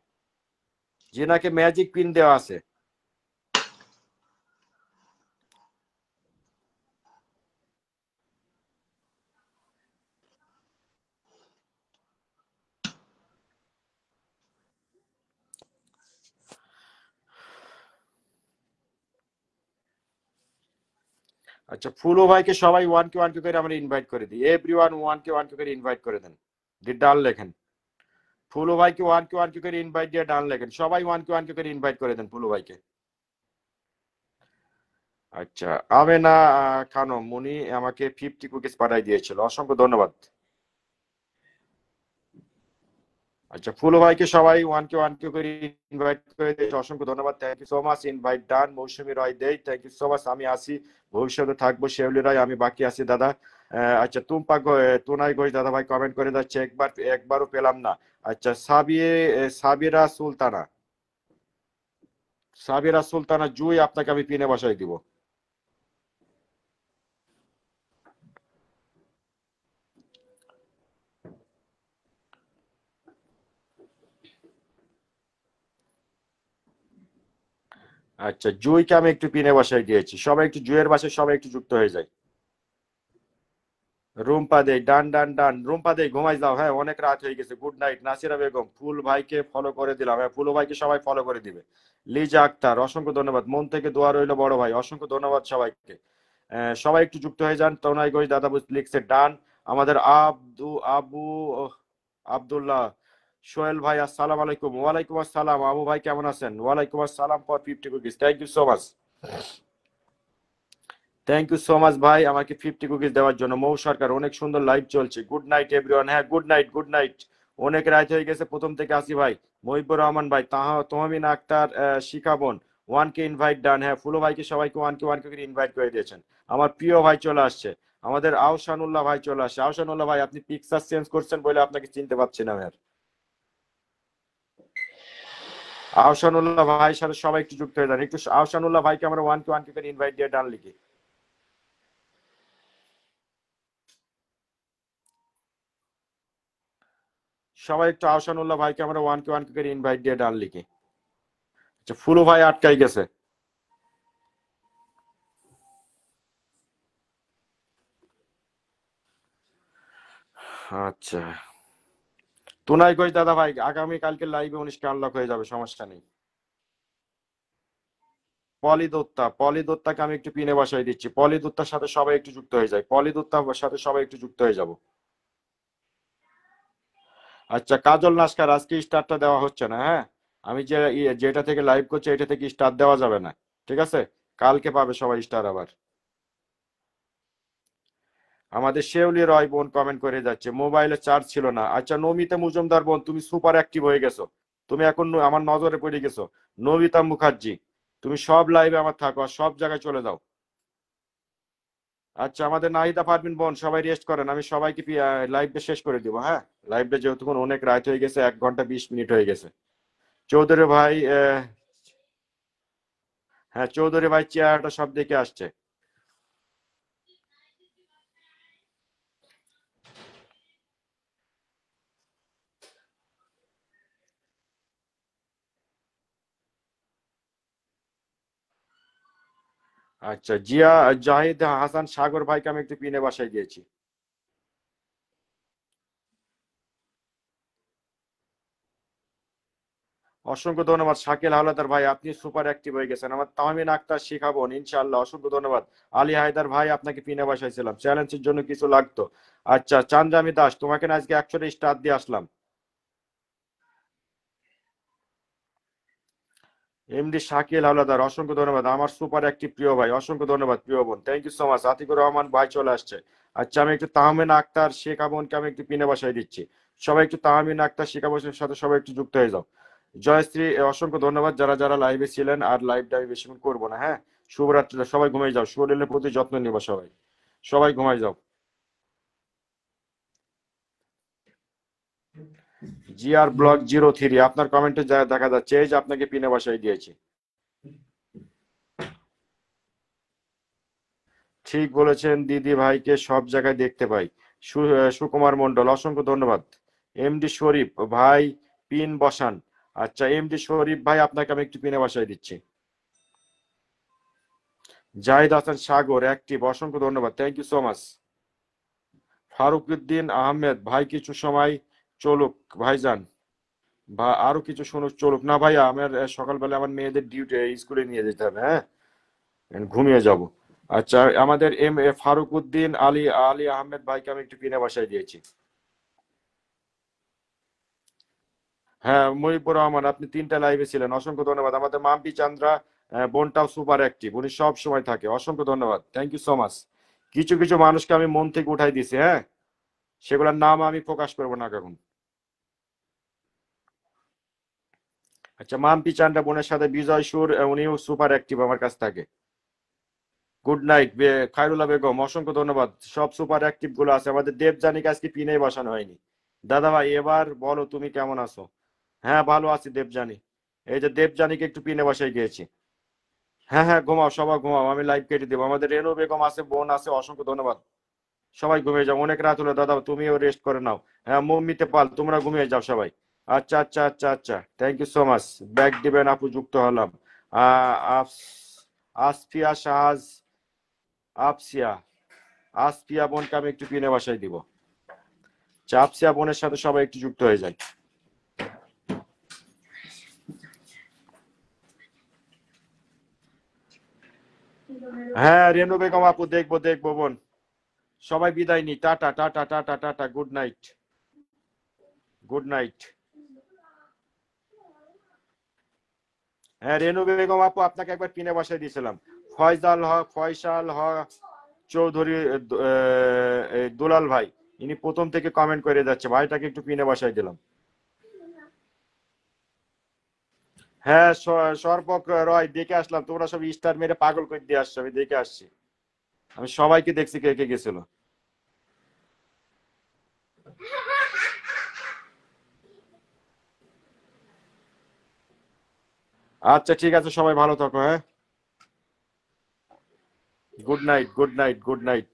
যেনাকে ম্যাজিক পিন দেওয়া আছে। আচ্ছা, ফুলো ভাইকে সবাই ওয়ান কে করে আমরা ইনভাইট করে দিই এভরিওয়ান। ওয়ান কে করে ইনভাইট করে দেন, দিয়ে ডান লেখেন। ফুলো ভাইকে ওয়ান কে করে ইনভাইট দিয়ে ডান লেখেন। সবাই ওয়ান কে করে ইনভাইট করে দেন ফুলো ভাইকে। আচ্ছা, আমেনা খানম উনি আমাকে 50 কুকিজ পাঠাই দিয়েছিল, অসংখ্য ধন্যবাদ। আচ্ছা, ফুলো ভাইকে সবাই ওয়ান কে করে ইনভাইট করে দিয়েছে, অসংখ্য ধন্যবাদ। Thank you so much. Invite done. Mousumi Roy দেই, থ্যাংক ইউ সো মাচ। আমি আসি, ভবিষ্যতে থাকবো। শেউলি রায় আমি বাকি আছি দাদা। আচ্ছা, তুম্পা তুনাই ঘোষ দাদা ভাই কমেন্ট করে যাচ্ছে, একবারও পেলাম না। আচ্ছা, সাবিরা সুলতানা, সাবিরা সুলতানা জুই, আপনাকে আমি পিনে বসাই দিব। আচ্ছা, জুইকে আমি একটু পিনে বসাই দিয়েছি। সবাই একটু জুয়ের বাসায় সবাই একটু যুক্ত হয়ে যায়। রুম্পা দে ডান ডান ডান। রুম্পা দে ঘুমাই যাও, হ্যাঁ অনেক রাত হয়ে গেছে। Good night. নাসিরা বেগম, ফুল ভাইকে ফলো করে দিলাম। হ্যাঁ, ফুল ভাইকে সবাই ফলো করে দিবে। লিজা আক্তার, অসংখ্য ধন্যবাদ। মন থেকে দোয়া রইলো বড় ভাই, অসংখ্য ধন্যবাদ সবাইকে। সবাই একটু যুক্ত হয়ে যান। তনাই ঘোষ দাদা লিখছে ডান। আমাদের আবু আব্দুল্লাহ সোহেল ভাই, আসসালাম আলাইকুম। ওয়ালাইকুম আসসালাম। আবু ভাই কেমন আছেন? ওয়ালাইকুম আসসালাম for 50 cookies, thank you so much. Thank you so much ভাই আমাকে 50 কুকিজ দেওয়ার জন্য। মৌ সরকার অনেক সুন্দর লাইভ চলছে। Good night everyone. হ্যাঁ গুড নাইট গুড নাইট। অনেক রাত হয়ে গেছে, প্রথম থেকে আসি ভাই। মহিবুর রহমান ভাই, তহমিনা আক্তার, শিখা বোন, 1K ইনভাইট ডান। হ্যাঁ ফুলো ভাইকে সবাইকে 1K করে ইনভাইট করে দিয়েছেন। আমার প্রিয় ভাই চলে আসছে, আমাদের আহসানুল্লাহ ভাই চলে আসছে। আহসানুল্লাহ ভাই আপনি পিকচার চেঞ্জ করছেন বলে আপনাকে চিনতে পারছি না আমি আর। আহসানুল্লাহ ভাই সাথে সবাই একটু যুক্ত হয়ে যান একটু। আহসানুল্লাহ ভাইকে আমরা 1K করে ইনভাইট দিয়ে ডান লিখি। সবাই একটু আহসানুল্লাহ ভাইকে আমরা 1K করে ইনভাইট দিয়ে ডান লিখি। আচ্ছা ফুলু ভাই আটকাই গেছে। আচ্ছা তুনাই কই দাদা ভাই, আগামী কালকে লাইভে 19কে আনলক হয়ে যাবে, সমস্যা নেই। পলি দত্তাকে আমি একটু পিনে বসাই দিচ্ছি। পলি দত্তার সাথে সবাই একটু যুক্ত হয়ে যায়। পলি দত্তার সাথে সবাই একটু যুক্ত হয়ে যাব। আচ্ছা কাজল নাস্কার আজকে স্টারটা দেওয়া হচ্ছে না। হ্যাঁ আমি যেটা থেকে লাইভ করছি এটা থেকে স্টার দেওয়া যাবে না, ঠিক আছে? কালকে পাবে সবাই স্টার আবার। আমাদের শেউলি রয় বোন কমেন্ট করে যাচ্ছে মোবাইলে চার্জ ছিল না। আচ্ছা নমিতা মজুমদার বোন তুমি সুপার অ্যাক্টিভ হয়ে গেছো, তুমি এখন আমার নজরে পড়ে গেছো। নমিতা মুখার্জি তুমি সব লাইভে আমার থাকো আর সব জায়গায় চলে যাও। আচ্ছা আমাদের নাহিদা পারভিন বোন সবাই রেস্ট করেন, আমি সবাইকে লাইভটা শেষ করে দিব। হ্যাঁ লাইভটা যেহেতু অনেক রাত হয়ে গেছে, 1 ঘন্টা 20 মিনিট হয়ে গেছে। চৌধুরী ভাই হ্যাঁ চৌধুরী ভাই চেয়ারটা সব দিকে আসছে। আচ্ছা জিয়া জাহিদ হাসান সাগর ভাইকে আমি একটু পিনে বাসায় দিয়েছি। অসংখ্য ধন্যবাদ শাকিল হাওলাদার ভাই, আপনি সুপার অ্যাক্টিভ হয়ে গেছেন। আমার তাহমিন আক্তার শিখাবো ইনশাআল্লাহ, অসংখ্য ধন্যবাদ। আলী হায়দার ভাই আপনাকে পিনে বাসাইছিলাম, চ্যালেঞ্জের জন্য কিছু লাগতো। আচ্ছা চান্দ্রামি দাস তোমাকে না আজকে 100 স্টার দিয়ে আসলাম। এমডি শাকিল হাওলাদার অসংখ্য ধন্যবাদ। আমার সুপার অ্যাক্টিভ প্রিয় ভাই, অসংখ্য ধন্যবাদ প্রিয় বোন, thank you so much. Atikur Rahman ভাই চলে আসছে। আচ্ছা আমি একটু তাহমিন আক্তার শেখা বোনকে আমি একটু পিনে বাসায় দিচ্ছি। সবাই একটু তাহমিন আক্তার শেখা বোনের সাথে সবাই একটু যুক্ত হয়ে যাও। জয়শ্রী অসংখ্য ধন্যবাদ যারা যারা লাইভে ছিলেন। আর লাইভটা আমি বেশিক্ষণ করবো না। হ্যাঁ শুভরাত্রি, সবাই ঘুমিয়ে যাও, শরীরের প্রতি যত্ন নিবা সবাই, সবাই ঘুমাই যাও। জিআর ব্লগ 03 আপনার কমেন্টে যা দেখা যাচ্ছে এই যে আপনাকে পিনে বাসায় দিয়েছি। ঠিক বলেছেন দিদি ভাইকে সব জায়গায় দেখতে পাই। সুকুমার মন্ডল অসংখ্য ধন্যবাদ। এমডি শরীফ ভাই পিন বসান। আচ্ছা এমডি শরীফ ভাই আপনাকে আমি একটু পিনে বসাই দিচ্ছি। জাহিদ হাসান সাগর অ্যাক্টিভ অসংখ্য ধন্যবাদ, thank you so much. Faruquddin Ahmed ভাই কিছু সময় চলুক ভাইজান, বা আরো কিছু শুনুক চলুক না ভাইয়া, আমার সকালবেলা আমার মেয়েদের ডিউটি স্কুলে নিয়ে যেতে হবে। হ্যাঁ ঘুমিয়ে যাব। আচ্ছা আমাদের এম এ ফারুকউদ্দিন আলী আলী আহমেদ ভাইকে আমি একটু পিনে বাসায় দিয়েছি। হ্যাঁ মহিবুর রহমান আপনি 3টা লাইভে ছিলেন, অসংখ্য ধন্যবাদ। আমাদের মাম্পি চান্দ্রা বোনটাও সুপার অ্যাক্টিভ, উনি সব সময় থাকে, অসংখ্য ধন্যবাদ, থ্যাংক ইউ সো মাচ। কিছু কিছু মানুষকে আমি মন থেকে উঠাই দিছি, হ্যাঁ সেগুলোর নাম আমি প্রকাশ করবো না এখন। আচ্ছা মাম্পি চান্দ্রা বোনের সাথে বিজয় সুর উনিও সুপার অ্যাক্টিভ আমার কাছ থেকে। গুড নাইট খায়রুল্লাহ বেগম অসংখ্য ধন্যবাদ। সব সুপার অ্যাক্টিভ গুলো আছে। আমাদের দেবজানিকে আজকে পিনে বসানো হয়নি। দাদা ভাই এবার বলো তুমি কেমন আছো? হ্যাঁ ভালো আছি দেবজানি। এই যে দেবজানিকে একটু পিনে বসাই গিয়েছি। হ্যাঁ হ্যাঁ ঘুমাও সবাই ঘুমাও, আমি লাইভ কেটে দেবো। আমাদের রেনু বেগম আছে, বোন আছে, অসংখ্য ধন্যবাদ। সবাই ঘুমিয়ে যাও, অনেক রাত হলো দাদা, তুমিও রেস্ট করে নাও। হ্যাঁ মমিতে পাল তোমরা ঘুমিয়ে যাও সবাই। আচ্ছা আচ্ছা আচ্ছা আচ্ছা thank you so much. Back দিবেন আপু যুক্ত হলাম। আসফিয়া শাহাজ আপসিয়া আসফিয়া বোনকে আমি একটু পিনে বাসায় দিব। চাপসিয়া বোনের সাথে সবাই একটু যুক্ত হয়ে যায়। হ্যাঁ রেনু বেগম আপু দেখবো দেখবো বোন। সবাই বিদায় নি, tata tata tata tata, good night good night. হ্যাঁ রেনু বেগম আপু আপনাকে একবার পিনে বসাই দিয়েছিলাম। ফয়সাল হক চৌধুরী, দুলাল ভাই, ইনি প্রথম থেকে কমেন্ট করে যাচ্ছে, ভাইটাকে একটু পিনে বসাই দিলাম। হ্যাঁ সর্বক রয়, দেখে আসলাম, তোমরা সব স্টার মেরে পাগল করে দিয়ে আসছো, আমি দেখে আসছি, আমি সবাইকে দেখছি কে কে গেছিল। আচ্ছা ঠিক আছে, সবাই ভালো থাকো, হ্যাঁ, good night, good night, good night.